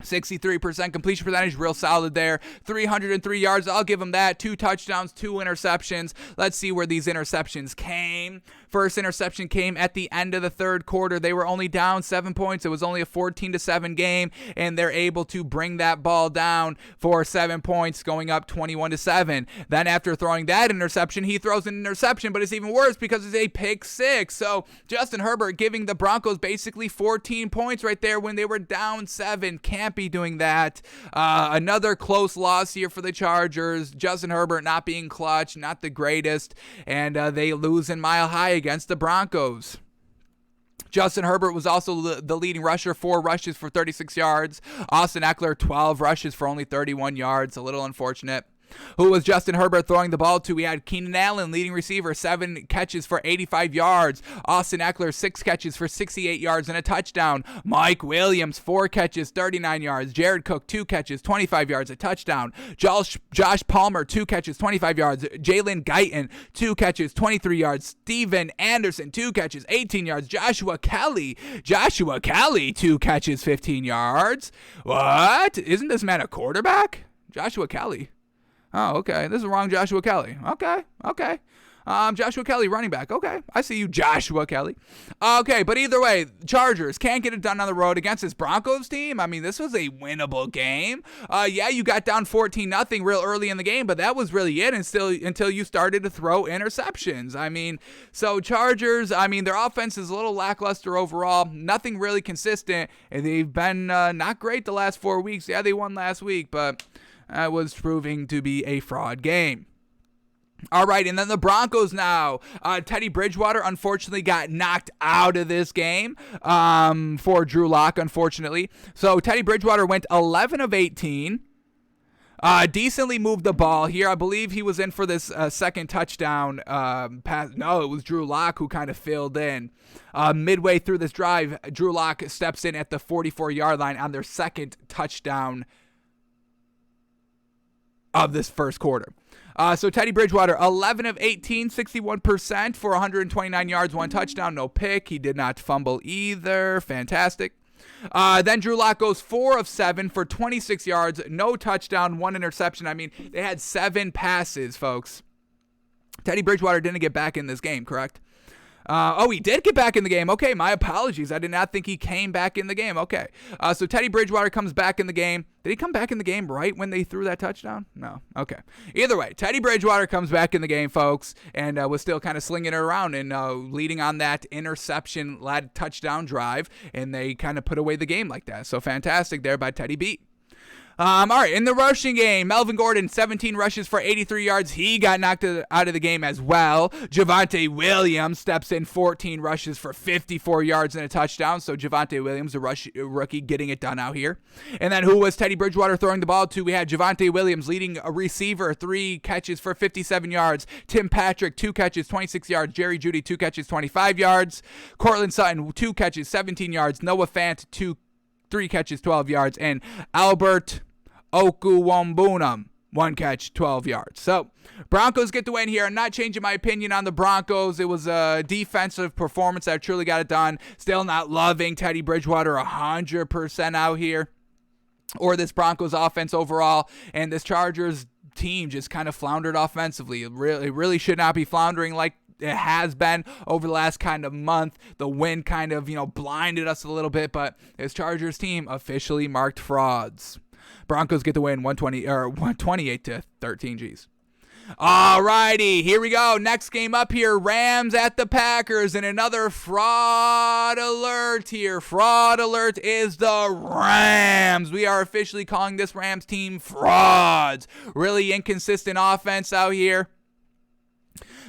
63% completion percentage, real solid there. 303 yards, I'll give him that. 2 touchdowns, 2 interceptions. Let's see where these interceptions came. First interception came at the end of the third quarter. They were only down 7 points. It was only a 14-7 game, and they're able to bring that ball down for 7 points, going up 21-7. Then after throwing that interception, he throws an interception, but it's even worse because it's a pick 6. So Justin Herbert giving the Broncos basically 14 points right there when they were down 7. Can't be doing that. Another close loss here for the Chargers. Justin Herbert not being clutch, not the greatest, and they lose in Mile High against the Broncos. Justin Herbert was also the leading rusher, 4 rushes for 36 yards. Austin Eckler, 12 rushes for only 31 yards. A little unfortunate. Who was Justin Herbert throwing the ball to? We had Keenan Allen, leading receiver, 7 catches for 85 yards. Austin Eckler, 6 catches for 68 yards and a touchdown. Mike Williams, 4 catches, 39 yards. Jared Cook, 2 catches, 25 yards, a touchdown. Josh Palmer, 2 catches, 25 yards. Jalen Guyton, 2 catches, 23 yards. Steven Anderson, 2 catches, 18 yards. Joshua Kelly, 2 catches, 15 yards. What? Isn't this man a quarterback? Joshua Kelly. Oh, okay. This is wrong Joshua Kelly. Okay. Joshua Kelly, running back. Okay. I see you, Joshua Kelly. Okay, but either way, Chargers can't get it done on the road against this Broncos team. I mean, this was a winnable game. Yeah, you got down 14-0 real early in the game, but that was really it until you started to throw interceptions. I mean, so Chargers, their offense is a little lackluster overall. Nothing really consistent. And they've been not great the last 4 weeks. Yeah, they won last week, but was proving to be a fraud game. All right, and then the Broncos now. Teddy Bridgewater, unfortunately, got knocked out of this game for Drew Lock, unfortunately. So Teddy Bridgewater went 11 of 18. Decently moved the ball here. I believe he was in for this second touchdown pass. No, it was Drew Lock who kind of filled in. Midway through this drive, Drew Lock steps in at the 44-yard line on their second touchdown of this first quarter. So Teddy Bridgewater, 11 of 18, 61% for 129 yards, 1 touchdown, no pick. He did not fumble either. Fantastic. Then Drew Lock goes 4 of 7 for 26 yards, no touchdown, 1 interception. I mean, they had 7 passes, folks. Teddy Bridgewater didn't get back in this game, correct? He did get back in the game. Okay, my apologies. I did not think he came back in the game. Okay. So Teddy Bridgewater comes back in the game. Did he come back in the game right when they threw that touchdown? No. Okay. Either way, Teddy Bridgewater comes back in the game, folks, and was still kind of slinging it around and leading on that interception-led touchdown drive, and they kind of put away the game like that. So fantastic there by Teddy B. All right, in the rushing game, Melvin Gordon, 17 rushes for 83 yards. He got knocked out of the game as well. Javonte Williams steps in, 14 rushes for 54 yards and a touchdown. So Javonte Williams, a rookie, getting it done out here. And then who was Teddy Bridgewater throwing the ball to? We had Javonte Williams leading a receiver, 3 catches for 57 yards. Tim Patrick, 2 catches, 26 yards. Jerry Jeudy, 2 catches, 25 yards. Cortland Sutton, 2 catches, 17 yards. Noah Fant, 3 catches, 12 yards, and Albert Okuwombunam, 1 catch, 12 yards. So, Broncos get the win here. I'm not changing my opinion on the Broncos. It was a defensive performance that truly got it done. Still not loving Teddy Bridgewater 100% out here, or this Broncos offense overall, and this Chargers team just kind of floundered offensively. It really should not be floundering like it has been over the last kind of month. The wind kind of, blinded us a little bit, but this Chargers team officially marked frauds. Broncos get the win 128-13. Geez. Alrighty, here we go. Next game up here, Rams at the Packers, and another fraud alert here. Fraud alert is the Rams. We are officially calling this Rams team frauds. Really inconsistent offense out here.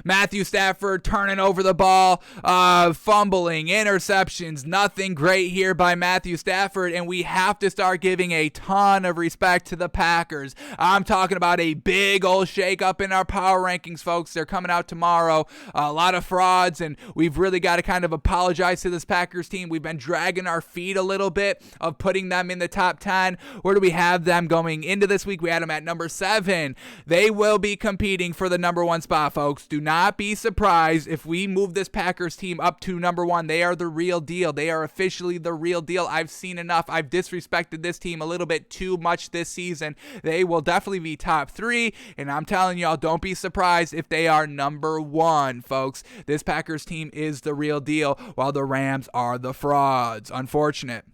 Matthew Stafford turning over the ball, fumbling, interceptions, nothing great here by Matthew Stafford, and we have to start giving a ton of respect to the Packers. I'm talking about a big old shake-up in our power rankings, folks. They're coming out tomorrow. A lot of frauds, and we've really got to kind of apologize to this Packers team. We've been dragging our feet a little bit of putting them in the top 10. Where do we have them going into this week? We had them at number 7. They will be competing for the number 1 spot, folks. Do not be surprised if we move this Packers team up to number 1. They are the real deal. They are officially the real deal. I've seen enough. I've disrespected this team a little bit too much this season. They will definitely be top 3, and I'm telling y'all, don't be surprised if they are number 1, folks. This Packers team is the real deal, while the Rams are the frauds. Unfortunate.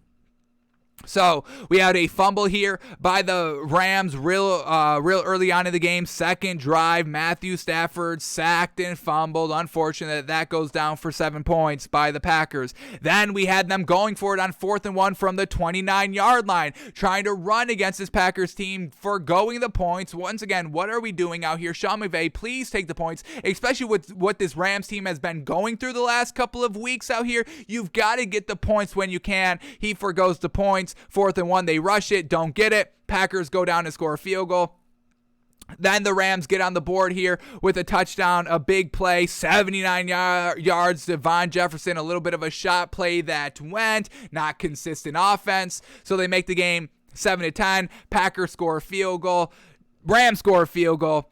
So we had a fumble here by the Rams real early on in the game. Second drive, Matthew Stafford sacked and fumbled. Unfortunate that goes down for 7 points by the Packers. Then we had them going for it on 4th and 1 from the 29-yard line, trying to run against this Packers team, forgoing the points. Once again, what are we doing out here? Sean McVay, please take the points, especially with what this Rams team has been going through the last couple of weeks out here. You've got to get the points when you can. He forgoes the points. 4th and 1, they rush it, don't get it. Packers go down and score a field goal. Then the Rams get on the board here with a touchdown, a big play, 79 yards to Von Jefferson, a little bit of a shot play that went, not consistent offense. So they make the game 7-10. Packers score a field goal. Rams score a field goal.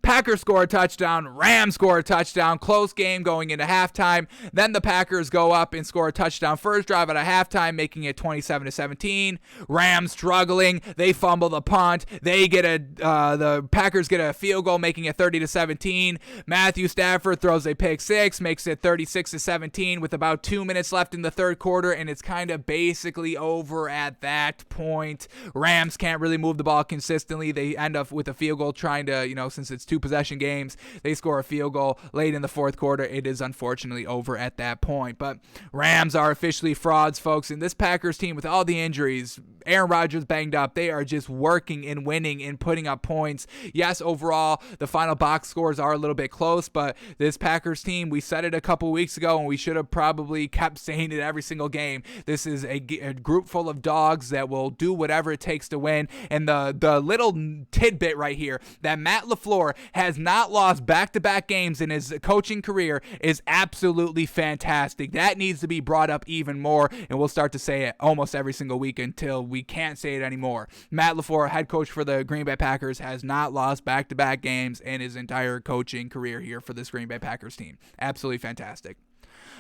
Packers score a touchdown, Rams score a touchdown, close game going into halftime. Then the Packers go up and score a touchdown first drive at a halftime, making it 27-17. Rams struggling, they fumble the punt. The Packers get a field goal, making it 30-17. Matthew Stafford throws a pick 6, makes it 36-17 with about 2 minutes left in the third quarter, and it's kind of basically over at that point. Rams can't really move the ball consistently. They end up with a field goal trying to, since it's 2 possession games, they score a field goal late in the fourth quarter. It is unfortunately over at that point. But Rams are officially frauds, folks. And this Packers team, with all the injuries, Aaron Rodgers banged up, they are just working and winning and putting up points. Yes, overall, the final box scores are a little bit close, but this Packers team, we said it a couple weeks ago, and we should have probably kept saying it every single game. This is a group full of dogs that will do whatever it takes to win. And the little tidbit right here, that Matt LaFleur has not lost back-to-back games in his coaching career, is absolutely fantastic. That needs to be brought up even more, and we'll start to say it almost every single week until we can't say it anymore. Matt LaFleur, head coach for the Green Bay Packers, has not lost back-to-back games in his entire coaching career here for this Green Bay Packers team. Absolutely fantastic.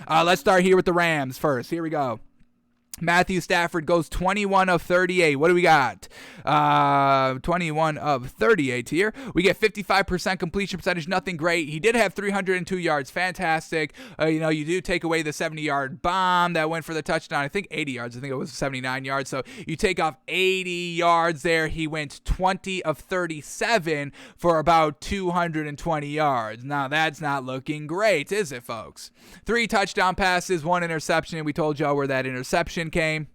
Let's start here with the Rams first. Here we go. Matthew Stafford goes 21 of 38. What do we got? 21 of 38 here. We get 55% completion percentage. Nothing great. He did have 302 yards. Fantastic. You do take away the 70-yard bomb that went for the touchdown. I think 80 yards. I think it was 79 yards. So you take off 80 yards there. He went 20 of 37 for about 220 yards. Now, that's not looking great, is it, folks? 3 touchdown passes, 1 interception. We told y'all where that interception came.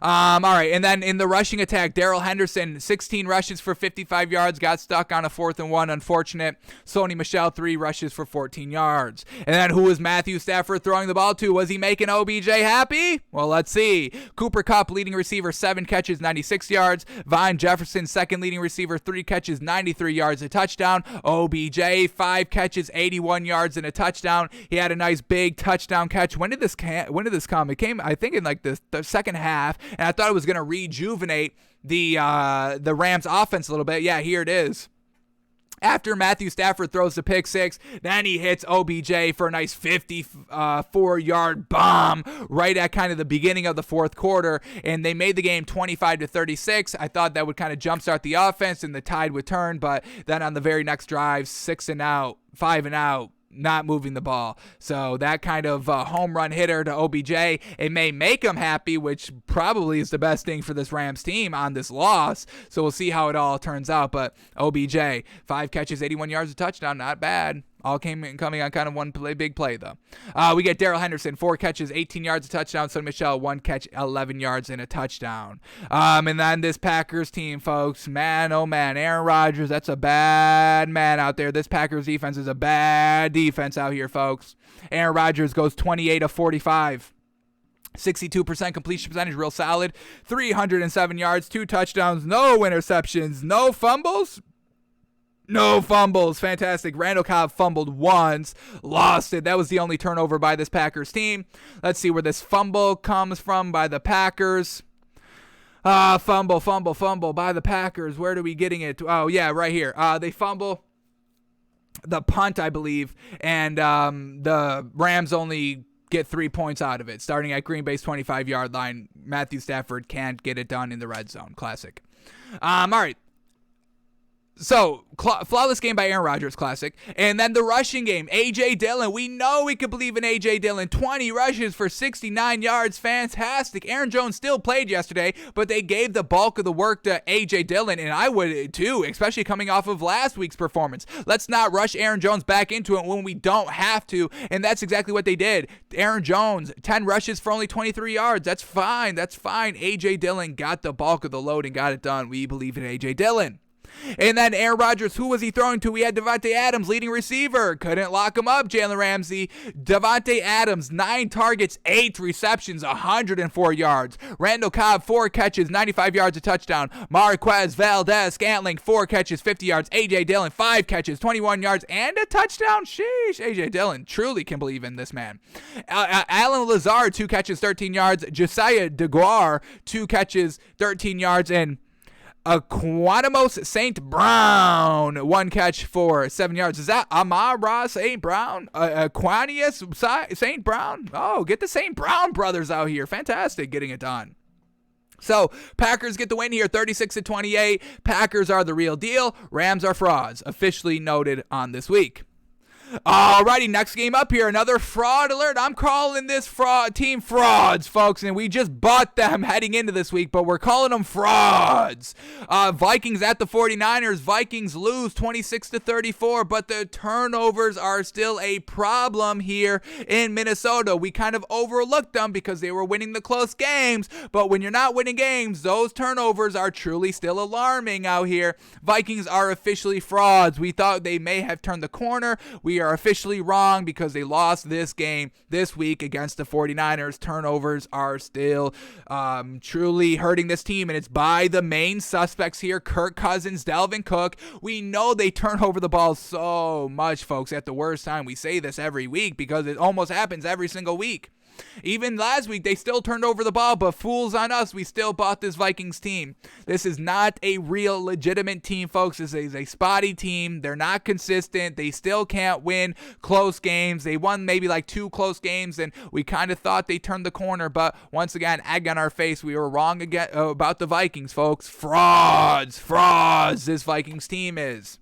All right, and then in the rushing attack, Darrell Henderson, 16 rushes for 55 yards, got stuck on a 4th and 1, unfortunate. Sony Michel, 3 rushes for 14 yards. And then who was Matthew Stafford throwing the ball to? Was he making OBJ happy? Well, let's see. Cooper Kupp, leading receiver, 7 catches, 96 yards. Vine Jefferson, second leading receiver, 3 catches, 93 yards, a touchdown. OBJ, 5 catches, 81 yards, and a touchdown. He had a nice big touchdown catch. When did this come? It came, I think, in like the second half. And I thought it was going to rejuvenate the Rams offense a little bit. Yeah, here it is. After Matthew Stafford throws the pick six, then he hits OBJ for a nice 54-yard bomb right at kind of the beginning of the fourth quarter, and they made the game 25-36. I thought that would kind of jumpstart the offense and the tide would turn, but then on the very next drive, 6 and out, 5 and out, not moving the ball. So that kind of home run hitter to OBJ, it may make him happy, which probably is the best thing for this Rams team on this loss. So we'll see how it all turns out. But OBJ, 5 catches, 81 yards, a touchdown, not bad. All coming on kind of one big play, though. We get Darrell Henderson, 4 catches, 18 yards, a touchdown. Sonny Michel, 1 catch, 11 yards, and a touchdown. And then this Packers team, folks, man, oh man, Aaron Rodgers, that's a bad man out there. This Packers defense is a bad defense out here, folks. Aaron Rodgers goes 28 of 45. 62% completion percentage, real solid. 307 yards, 2 touchdowns, no interceptions, no fumbles. No fumbles. Fantastic. Randall Cobb fumbled once. Lost it. That was the only turnover by this Packers team. Let's see where this fumble comes from by the Packers. Fumble by the Packers. Where are we getting it? Oh, yeah, right here. They fumble the punt, I believe, and the Rams only get 3 points out of it. Starting at Green Bay's 25-yard line, Matthew Stafford can't get it done in the red zone. Classic. All right. So, flawless game by Aaron Rodgers, classic. And then the rushing game, A.J. Dillon. We know we could believe in A.J. Dillon. 20 rushes for 69 yards. Fantastic. Aaron Jones still played yesterday, but they gave the bulk of the work to A.J. Dillon, and I would too, especially coming off of last week's performance. Let's not rush Aaron Jones back into it when we don't have to, and that's exactly what they did. Aaron Jones, 10 rushes for only 23 yards. That's fine. A.J. Dillon got the bulk of the load and got it done. We believe in A.J. Dillon. And then Aaron Rodgers, who was he throwing to? We had Devontae Adams, leading receiver. Couldn't lock him up, Jalen Ramsey. Devontae Adams, 9 targets, 8 receptions, 104 yards. Randall Cobb, 4 catches, 95 yards, a touchdown. Marquez Valdes-Scantling, 4 catches, 50 yards. A.J. Dillon, 5 catches, 21 yards, and a touchdown. Sheesh. A.J. Dillon truly can believe in this man. Alan Lazard, 2 catches, 13 yards. Josiah DeGuara, 2 catches, 13 yards, and Aquanimous St. Brown, 1 catch for 7 yards. Is that Amara St. Brown? Aquanius St. Brown? Oh, get the St. Brown brothers out here. Fantastic getting it done. So, Packers get the win here, 36-28. Packers are the real deal. Rams are frauds, officially noted on this week. Alrighty, next game up here, another fraud alert. I'm calling this team frauds, folks, and we just bought them heading into this week, but we're calling them frauds. Vikings at the 49ers. Vikings lose 26-34, but the turnovers are still a problem here in Minnesota. We kind of overlooked them because they were winning the close games, but when you're not winning games, those turnovers are truly still alarming out here. Vikings are officially frauds. We thought they may have turned the corner. We are officially wrong because they lost this game this week against the 49ers. Turnovers are still truly hurting this team, and it's by the main suspects here, Kirk Cousins, Dalvin Cook. We know they turn over the ball so much, folks, at the worst time. We say this every week because it almost happens every single week. Even last week, they still turned over the ball, but fools on us, we still bought this Vikings team. This is not a real legitimate team, folks. This is a spotty team. They're not consistent. They still can't win close games. They won maybe like 2 close games, and we kind of thought they turned the corner, but once again, egg on our face. We were wrong again about the Vikings, folks. Frauds. This Vikings team is.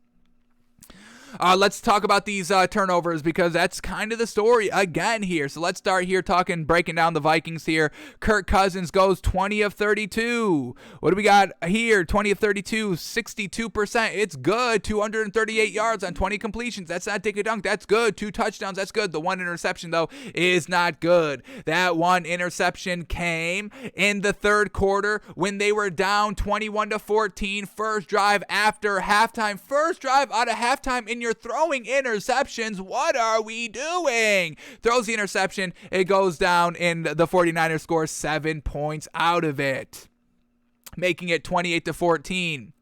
Let's talk about these turnovers because that's kind of the story again here. So let's start here breaking down the Vikings here. Kirk Cousins goes 20 of 32. What do we got here? 20 of 32, 62%. It's good. 238 yards on 20 completions. That's not dink a dunk. That's good. 2 touchdowns. That's good. The 1 interception, though, is not good. That 1 interception came in the third quarter when they were down 21-14. First drive after halftime. First drive out of halftime, and you're throwing interceptions. What are we doing? Throws the interception. It goes down, and the 49ers score 7 points out of it, making it 28-14.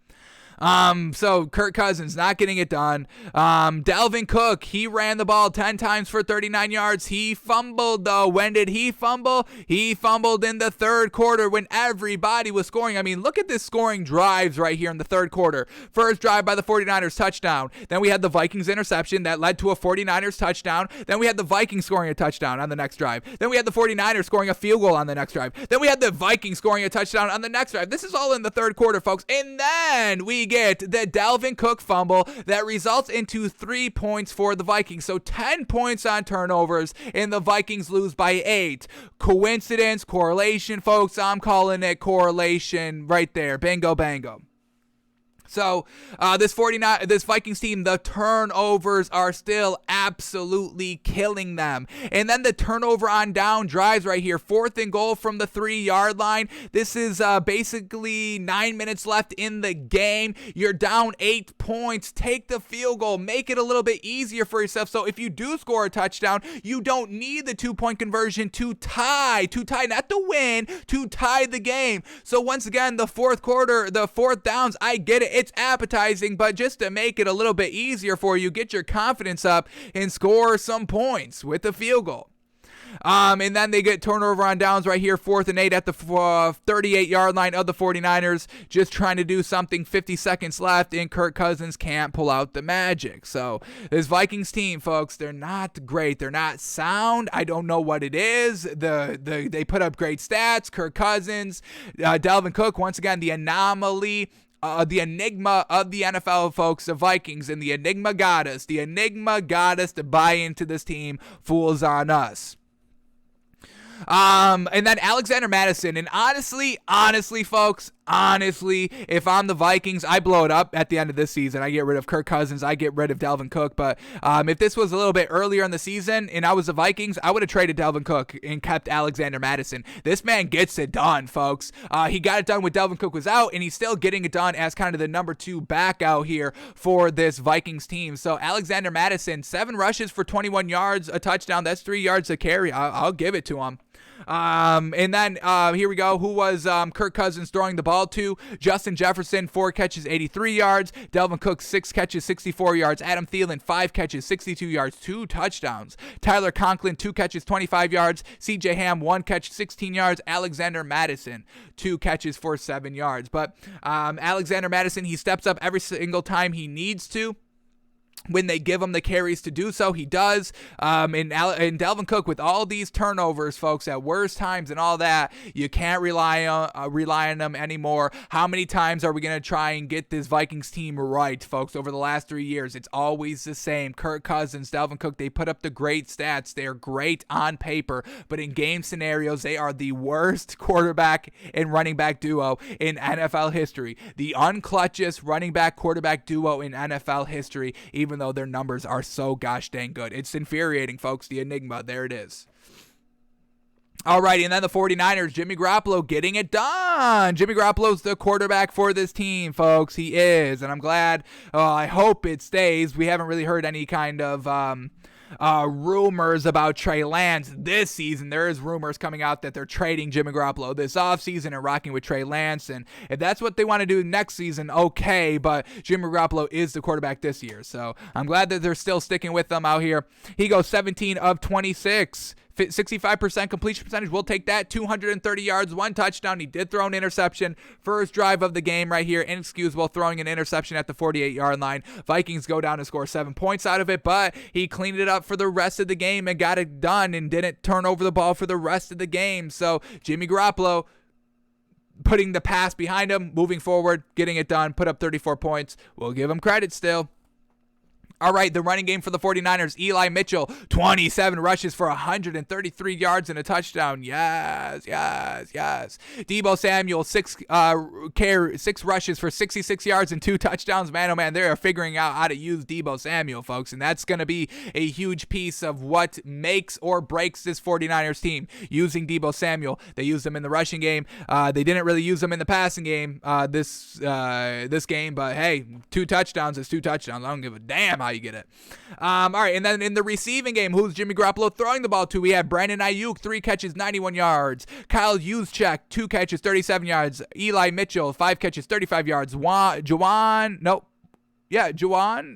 So Kirk Cousins not getting it done. Dalvin Cook, he ran the ball 10 times for 39 yards. He fumbled, though. When did he fumble? He fumbled in the third quarter when everybody was scoring. I mean, look at this scoring drives right here in the third quarter. First drive by the 49ers, touchdown. Then we had the Vikings interception that led to a 49ers touchdown. Then we had the Vikings scoring a touchdown on the next drive. Then we had the 49ers scoring a field goal on the next drive. Then we had the Vikings scoring a touchdown on the next drive. This is all in the third quarter, folks. And then we get the Dalvin Cook fumble that results into 3 points for the Vikings. So 10 points on turnovers, and the Vikings lose by 8. Coincidence, correlation, folks? I'm calling it correlation right there. Bingo, bango. So this Vikings team, the turnovers are still absolutely killing them. And then the turnover on down drives right here. 4th and goal from the 3-yard line. This is basically 9 minutes left in the game. You're down 8 points. Take the field goal. Make it a little bit easier for yourself. So if you do score a touchdown, you don't need the 2-point conversion to tie, not to win, to tie the game. So once again, the fourth quarter, the 4th downs, I get it. It's appetizing, but just to make it a little bit easier for you, get your confidence up and score some points with the field goal. And then they get turnover on downs right here, 4th and 8 at the 38-yard line of the 49ers, just trying to do something, 50 seconds left, and Kirk Cousins can't pull out the magic. So this Vikings team, folks, they're not great. They're not sound. I don't know what it is. They put up great stats. Kirk Cousins, Dalvin Cook, once again, the anomaly. The enigma of the NFL, folks, the Vikings, and the enigma got us. The enigma got us to buy into this team. Fools on us. And then Alexander Mattison, and honestly, folks, if I'm the Vikings, I blow it up at the end of this season. I get rid of Kirk Cousins. I get rid of Dalvin Cook. But if this was a little bit earlier in the season and I was the Vikings, I would have traded Dalvin Cook and kept Alexander Mattison. This man gets it done, folks. He got it done when Dalvin Cook was out, and he's still getting it done as kind of the number 2 back out here for this Vikings team. So Alexander Mattison, 7 rushes for 21 yards, a touchdown. That's 3 yards a carry. I'll give it to him. And then here we go. Who was Kirk Cousins throwing the ball to? Justin Jefferson, 4 catches, 83 yards. Dalvin Cook, 6 catches, 64 yards. Adam Thielen, 5 catches, 62 yards, 2 touchdowns. Tyler Conklin, 2 catches, 25 yards. CJ Ham, 1 catch, 16 yards. Alexander Mattison, 2 catches for 7 yards. But Alexander Mattison, he steps up every single time he needs to. When they give him the carries to do so, he does. And Dalvin Cook, with all these turnovers, folks, at worst times and all that, you can't rely on them anymore. How many times are we going to try and get this Vikings team right, folks, over the last 3 years? It's always the same. Kirk Cousins, Dalvin Cook, they put up the great stats. They're great on paper, but in game scenarios, they are the worst quarterback and running back duo in NFL history. The unclutchest running back quarterback duo in NFL history, even though their numbers are so gosh dang good. It's infuriating, folks. The enigma. There it is. Alrighty, and then the 49ers, Jimmy Garoppolo getting it done. Jimmy Garoppolo's the quarterback for this team, folks. He is, and I'm glad. I hope it stays. We haven't really heard any kind of rumors about Trey Lance this season. There is rumors coming out that they're trading Jimmy Garoppolo this offseason and rocking with Trey Lance, and if that's what they want to do next season, okay, but Jimmy Garoppolo is the quarterback this year, so I'm glad that they're still sticking with them out here. He goes 17 of 26. 65% completion percentage. We'll take that. 230 yards, 1 touchdown. He did throw an interception. First drive of the game right here. Inexcusable, throwing an interception at the 48-yard line. Vikings go down and score 7 points out of it, but he cleaned it up for the rest of the game and got it done and didn't turn over the ball for the rest of the game. So Jimmy Garoppolo putting the pass behind him, moving forward, getting it done, put up 34 points. We'll give him credit still. All right, the running game for the 49ers, Eli Mitchell, 27 rushes for 133 yards and a touchdown. Yes. Deebo Samuel, 6 rushes for 66 yards and 2 touchdowns. Man, oh man, they are figuring out how to use Deebo Samuel, folks, and that's going to be a huge piece of what makes or breaks this 49ers team, using Deebo Samuel. They used him in the rushing game. They didn't really use him in the passing game this game, but hey, 2 touchdowns is 2 touchdowns. I don't give a damn how you get it. All right, and then in the receiving game, who's Jimmy Garoppolo throwing the ball to? We have Brandon Ayuk, 3 catches, 91 yards. Kyle Juszczyk, 2 catches, 37 yards. Eli Mitchell, 5 catches, 35 yards. Juwan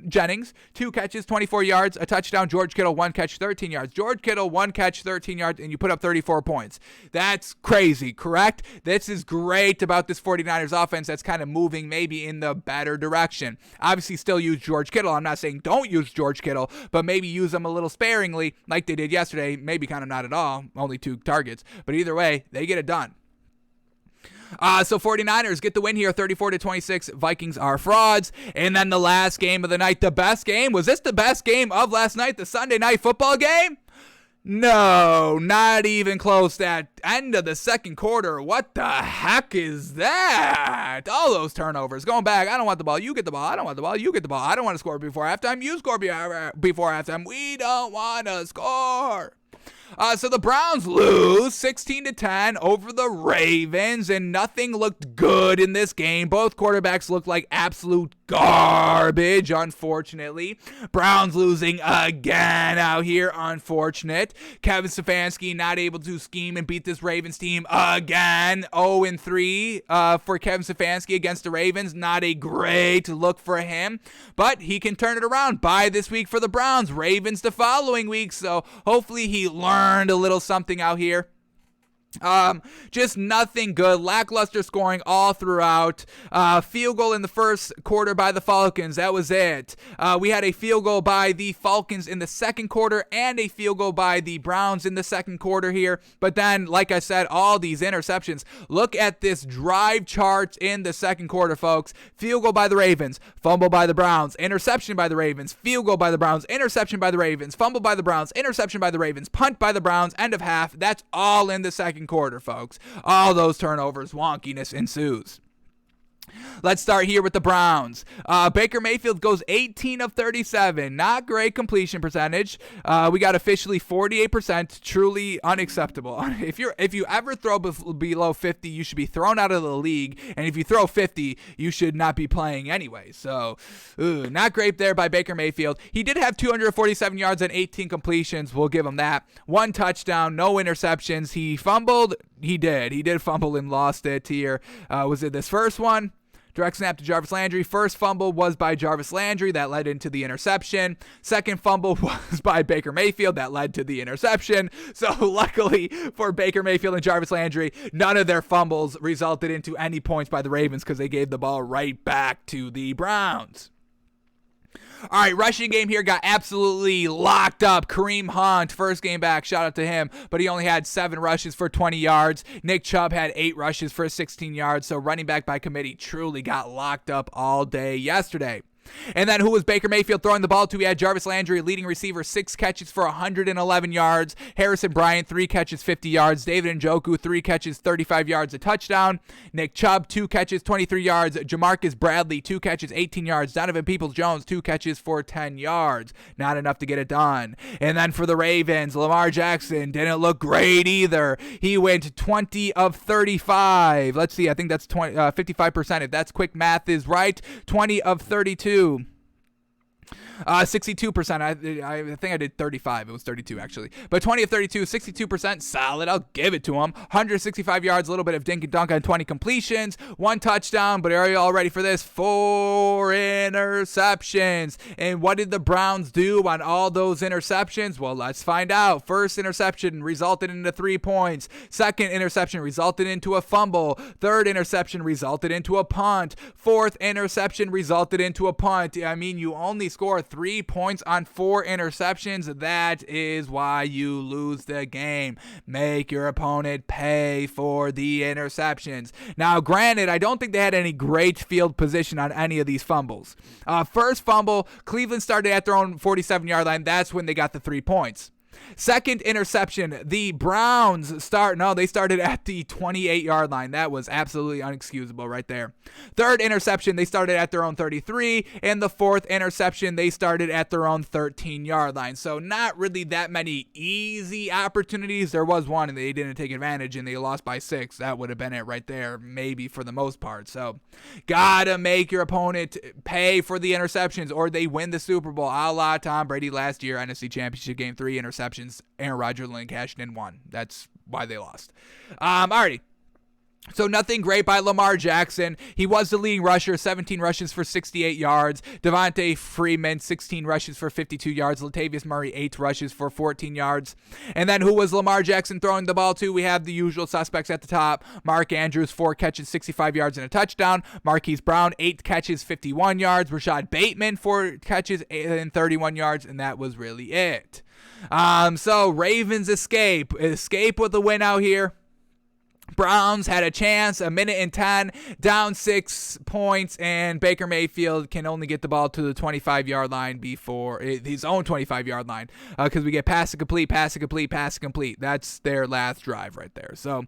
Jennings, 2 catches, 24 yards, a touchdown. George Kittle, 1 catch, 13 yards. George Kittle, 1 catch, 13 yards, and you put up 34 points. That's crazy, correct? This is great about this 49ers offense that's kind of moving maybe in the better direction. Obviously, still use George Kittle. I'm not saying don't use George Kittle, but maybe use him a little sparingly like they did yesterday. Maybe kind of not at all, only 2 targets. But either way, they get it done. So 49ers get the win here, 34-26. Vikings are frauds. And then the last game of the night, the best game. Was this the best game of last night, the Sunday night football game? No, not even close. That end of the second quarter, what the heck is that? All those turnovers. Going back, I don't want the ball, you get the ball. I don't want the ball, you get the ball. I don't want to score before halftime, you score before halftime. We don't want to score. So the Browns lose 16-10 over the Ravens, and nothing looked good in this game. Both quarterbacks looked like absolute garbage, unfortunately. Browns losing again out here, unfortunate. Kevin Stefanski not able to scheme and beat this Ravens team again. 0-3 for Kevin Stefanski against the Ravens. Not a great look for him, but he can turn it around. Bye this week for the Browns. Ravens the following week, so hopefully he learned a little something out here. Just nothing good. Lackluster scoring all throughout. Field goal in the first quarter by the Falcons. That was it. We had a field goal by the Falcons in the second quarter and a field goal by the Browns in the second quarter here. But then, like I said, all these interceptions. Look at this drive chart in the second quarter, folks. Field goal by the Ravens. Fumble by the Browns. Interception by the Ravens. Field goal by the Browns. Interception by the Ravens. Fumble by the Browns. Interception by the Ravens. Punt by the Browns. End of half. That's all in the second quarter, folks. All those turnovers, wonkiness ensues. Let's start here with the Browns. Baker Mayfield goes 18 of 37. Not great completion percentage. We got officially 48%. Truly unacceptable. If you ever throw below 50, you should be thrown out of the league. And if you throw 50, you should not be playing anyway. So, not great there by Baker Mayfield. He did have 247 yards and 18 completions. We'll give him that. 1 touchdown, no interceptions. He fumbled. He did fumble and lost it here. Was it this first one? Direct snap to Jarvis Landry. First fumble was by Jarvis Landry. That led into the interception. Second fumble was by Baker Mayfield. That led to the interception. So luckily for Baker Mayfield and Jarvis Landry, none of their fumbles resulted into any points by the Ravens because they gave the ball right back to the Browns. All right, rushing game here got absolutely locked up. Kareem Hunt, first game back, shout out to him, but he only had 7 rushes for 20 yards. Nick Chubb had 8 rushes for 16 yards, so running back by committee truly got locked up all day yesterday. And then who was Baker Mayfield throwing the ball to? We had Jarvis Landry, leading receiver, 6 catches for 111 yards. Harrison Bryant, 3 catches, 50 yards. David Njoku, 3 catches, 35 yards, a touchdown. Nick Chubb, 2 catches, 23 yards. Jamarcus Bradley, 2 catches, 18 yards. Donovan Peoples-Jones, 2 catches for 10 yards. Not enough to get it done. And then for the Ravens, Lamar Jackson didn't look great either. He went 20 of 35. Let's see, I think that's 55%. If that's quick math is right, 20 of 32. 62%. I think I did 35. It was 32 actually. But 20 of 32, 62%. Solid. I'll give it to him. 165 yards, a little bit of dink and dunk on 20 completions. 1 touchdown. But are you all ready for this? 4 interceptions. And what did the Browns do on all those interceptions? Well, let's find out. First interception resulted into 3 points. Second interception resulted into a fumble. Third interception resulted into a punt. Fourth interception resulted into a punt. I mean, you only scored score 3 points on 4 interceptions. That is why you lose the game. Make your opponent pay for the interceptions. Now, granted, I don't think they had any great field position on any of these fumbles. First fumble, Cleveland started at their own 47-yard line. That's when they got the 3 points. Second interception, the Browns started at the 28-yard line. That was absolutely unexcusable right there. Third interception, they started at their own 33, and the fourth interception, they started at their own 13-yard line. So not really that many easy opportunities. There was one, and they didn't take advantage, and they lost by 6. That would have been it right there, maybe for the most part. So gotta make your opponent pay for the interceptions, or they win the Super Bowl, a la Tom Brady last year, NFC Championship Game 3, interceptions. Aaron Rodgers only cashed in 1. That's why they lost. Alrighty. So nothing great by Lamar Jackson. He was the leading rusher, 17 rushes for 68 yards. Devontae Freeman, 16 rushes for 52 yards. Latavius Murray, 8 rushes for 14 yards. And then who was Lamar Jackson throwing the ball to? We have the usual suspects at the top. Mark Andrews, 4 catches, 65 yards and a touchdown. Marquise Brown, 8 catches, 51 yards. Rashad Bateman, 4 catches and 31 yards. And that was really it. So Ravens escape with a win out here. Browns had a chance, 1:10, down 6 points, and Baker Mayfield can only get the ball to the 25-yard line before his own 25-yard line because we get pass incomplete. That's their last drive right there. So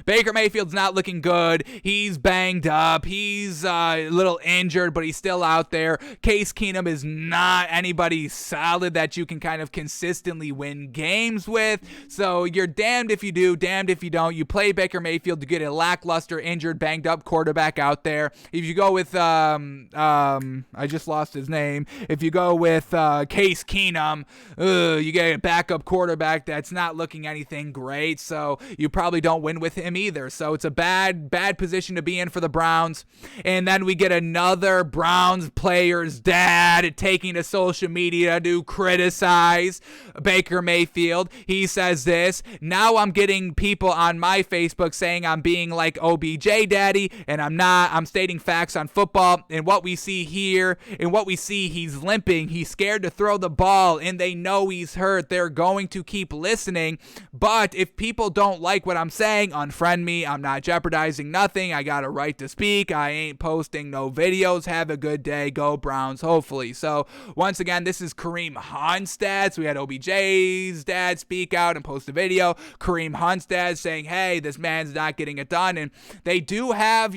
Baker Mayfield's not looking good. He's banged up. He's a little injured, but he's still out there. Case Keenum is not anybody solid that you can kind of consistently win games with. So you're damned if you do, damned if you don't. You play Baker Mayfield to get a lackluster, injured, banged up quarterback out there. If you go with I just lost his name. If you go with Case Keenum, you get a backup quarterback that's not looking anything great. So you probably don't win with him either. So it's a bad position to be in for the Browns. And then we get another Browns player's dad taking to social media to criticize Baker Mayfield. He says this: now I'm getting people on my Facebook saying I'm being like OBJ daddy, and I'm not. I'm stating facts on football. And what we see here, he's limping. He's scared to throw the ball, and they know he's hurt. They're going to keep listening. But if people don't like what I'm saying, unfriend me. I'm not jeopardizing nothing. I got a right to speak. I ain't posting no videos. Have a good day. Go Browns, hopefully. So once again, this is Kareem Hunt's dad. So we had OBJ's dad speak out and post a video. Kareem Hunt's dad saying, hey, this man's not getting it done. And they do have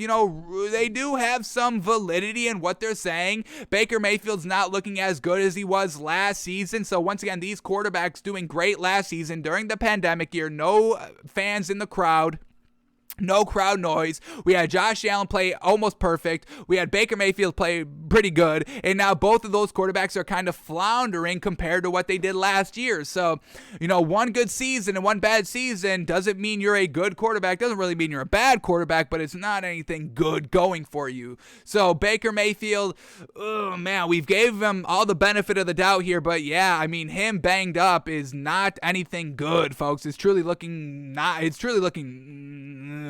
some validity in what they're saying. Baker Mayfield's not looking as good as he was last season. So once again, these quarterbacks doing great last season during the pandemic year. No fans in the crowd. No crowd noise. We had Josh Allen play almost perfect. We had Baker Mayfield play pretty good. And now both of those quarterbacks are kind of floundering compared to what they did last year. So, one good season and one bad season doesn't mean you're a good quarterback. Doesn't really mean you're a bad quarterback, but it's not anything good going for you. So Baker Mayfield, oh man, we've gave him all the benefit of the doubt here. But yeah, I mean, him banged up is not anything good, folks. It's truly looking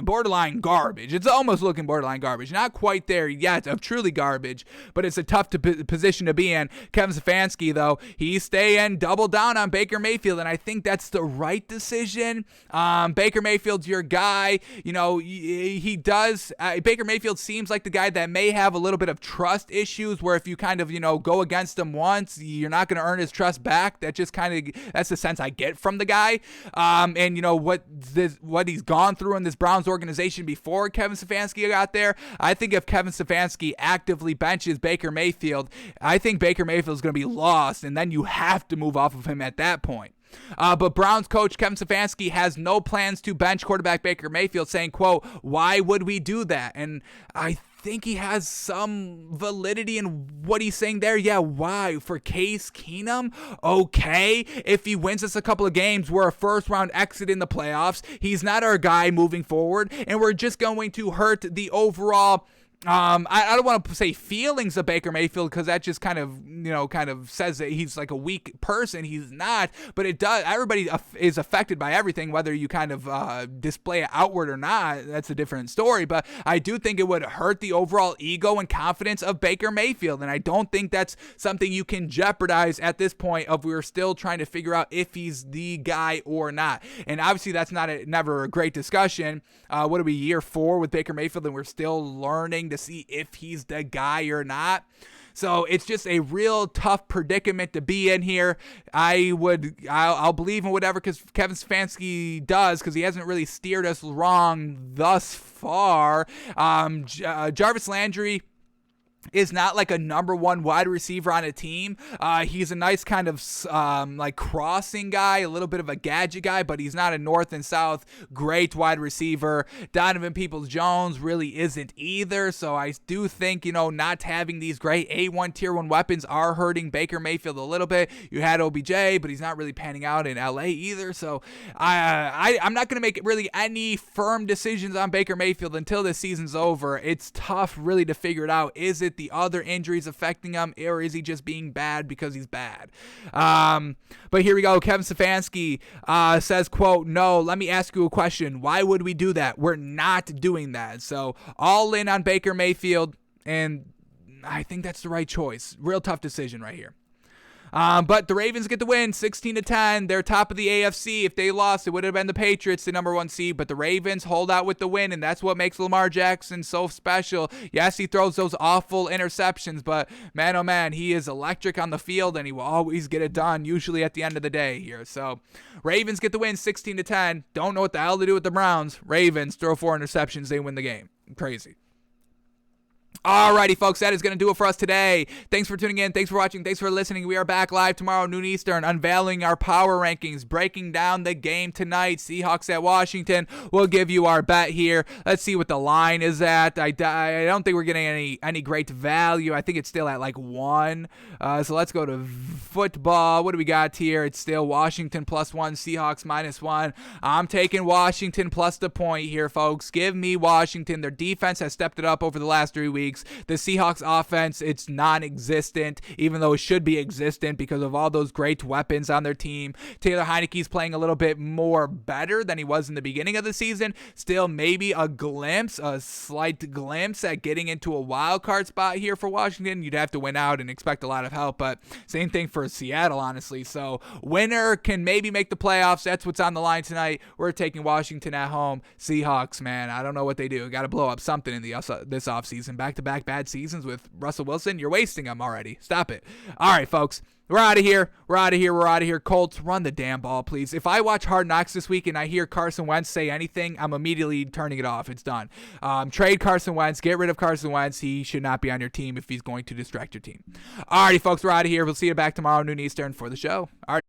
borderline garbage. It's almost looking borderline garbage. Not quite there yet of truly garbage, but it's a tough position to be in. Kevin Stefanski, though, he's staying double down on Baker Mayfield, and I think that's the right decision. Baker Mayfield's your guy. He does. Baker Mayfield seems like the guy that may have a little bit of trust issues, where if you kind of, go against him once, you're not going to earn his trust back. That's the sense I get from the guy. And what he's gone through in this Browns organization before Kevin Stefanski got there. I think if Kevin Stefanski actively benches Baker Mayfield, I think Baker Mayfield is going to be lost, and then you have to move off of him at that point. But Browns coach Kevin Stefanski has no plans to bench quarterback Baker Mayfield, saying, quote, why would we do that? And I think he has some validity in what he's saying there. Yeah, why? For Case Keenum? Okay. If he wins us a couple of games, we're a first-round exit in the playoffs. He's not our guy moving forward, and we're just going to hurt the overall I don't want to say feelings of Baker Mayfield because that just kind of says that he's like a weak person. He's not, but it does. Everybody is affected by everything, whether you kind of display it outward or not. That's a different story. But I do think it would hurt the overall ego and confidence of Baker Mayfield, and I don't think that's something you can jeopardize at this point. We're still trying to figure out if he's the guy or not, and obviously that's never a great discussion. What are we, year 4 with Baker Mayfield, and we're still learning to see if he's the guy or not. So it's just a real tough predicament to be in here. I'll believe in whatever Kevin Stefanski does, because he hasn't really steered us wrong thus far. Jarvis Landry is not like a number 1 wide receiver on a team. He's a nice kind of like crossing guy, a little bit of a gadget guy, but he's not a north and south great wide receiver. Donovan Peoples-Jones really isn't either. So I do think, not having these great A1 tier 1 weapons are hurting Baker Mayfield a little bit. You had OBJ, but he's not really panning out in LA either. So I'm not going to make really any firm decisions on Baker Mayfield until this season's over. It's tough really to figure it out. Is it the other injuries affecting him, or is he just being bad because he's bad? But here we go. Kevin Stefanski says, quote, "No, let me ask you a question. Why would we do that? We're not doing that." So all in on Baker Mayfield, and I think that's the right choice. Real tough decision right here. But the Ravens get the win, 16-10. They're top of the AFC. If they lost, it would have been the Patriots, the number 1 seed. But the Ravens hold out with the win, and that's what makes Lamar Jackson so special. Yes, he throws those awful interceptions, but man, oh man, he is electric on the field, and he will always get it done, usually at the end of the day here. So Ravens get the win, 16-10. Don't know what the hell to do with the Browns. Ravens throw 4 interceptions. They win the game. Crazy. Alrighty, folks, that is going to do it for us today. Thanks for tuning in. Thanks for watching. Thanks for listening. We are back live tomorrow, noon Eastern, unveiling our power rankings, breaking down the game tonight. Seahawks at Washington. We'll give you our bet here. Let's see what the line is at. I don't think we're getting any great value. I think it's still at like 1. So let's go to football. What do we got here? It's still Washington +1, Seahawks -1. I'm taking Washington plus the point here, folks. Give me Washington. Their defense has stepped it up over the last 3 weeks. The Seahawks offense, it's non-existent, even though it should be existent because of all those great weapons on their team. Taylor Heineke's playing a little bit more better than he was in the beginning of the season. Still maybe a slight glimpse at getting into a wild card spot here for Washington. You'd have to win out and expect a lot of help, but same thing for Seattle, honestly. So winner can maybe make the playoffs. That's what's on the line tonight. We're taking Washington at home. Seahawks, man, I don't know what they do. Got to blow up something in this offseason. Back-to-back bad seasons with Russell Wilson. You're wasting them already. Stop it. All right, folks. We're out of here. We're out of here. Colts, run the damn ball, please. If I watch Hard Knocks this week and I hear Carson Wentz say anything, I'm immediately turning it off. It's done. Trade Carson Wentz. Get rid of Carson Wentz. He should not be on your team if he's going to distract your team. All righty, folks. We're out of here. We'll see you back tomorrow, noon Eastern, for the show. All right.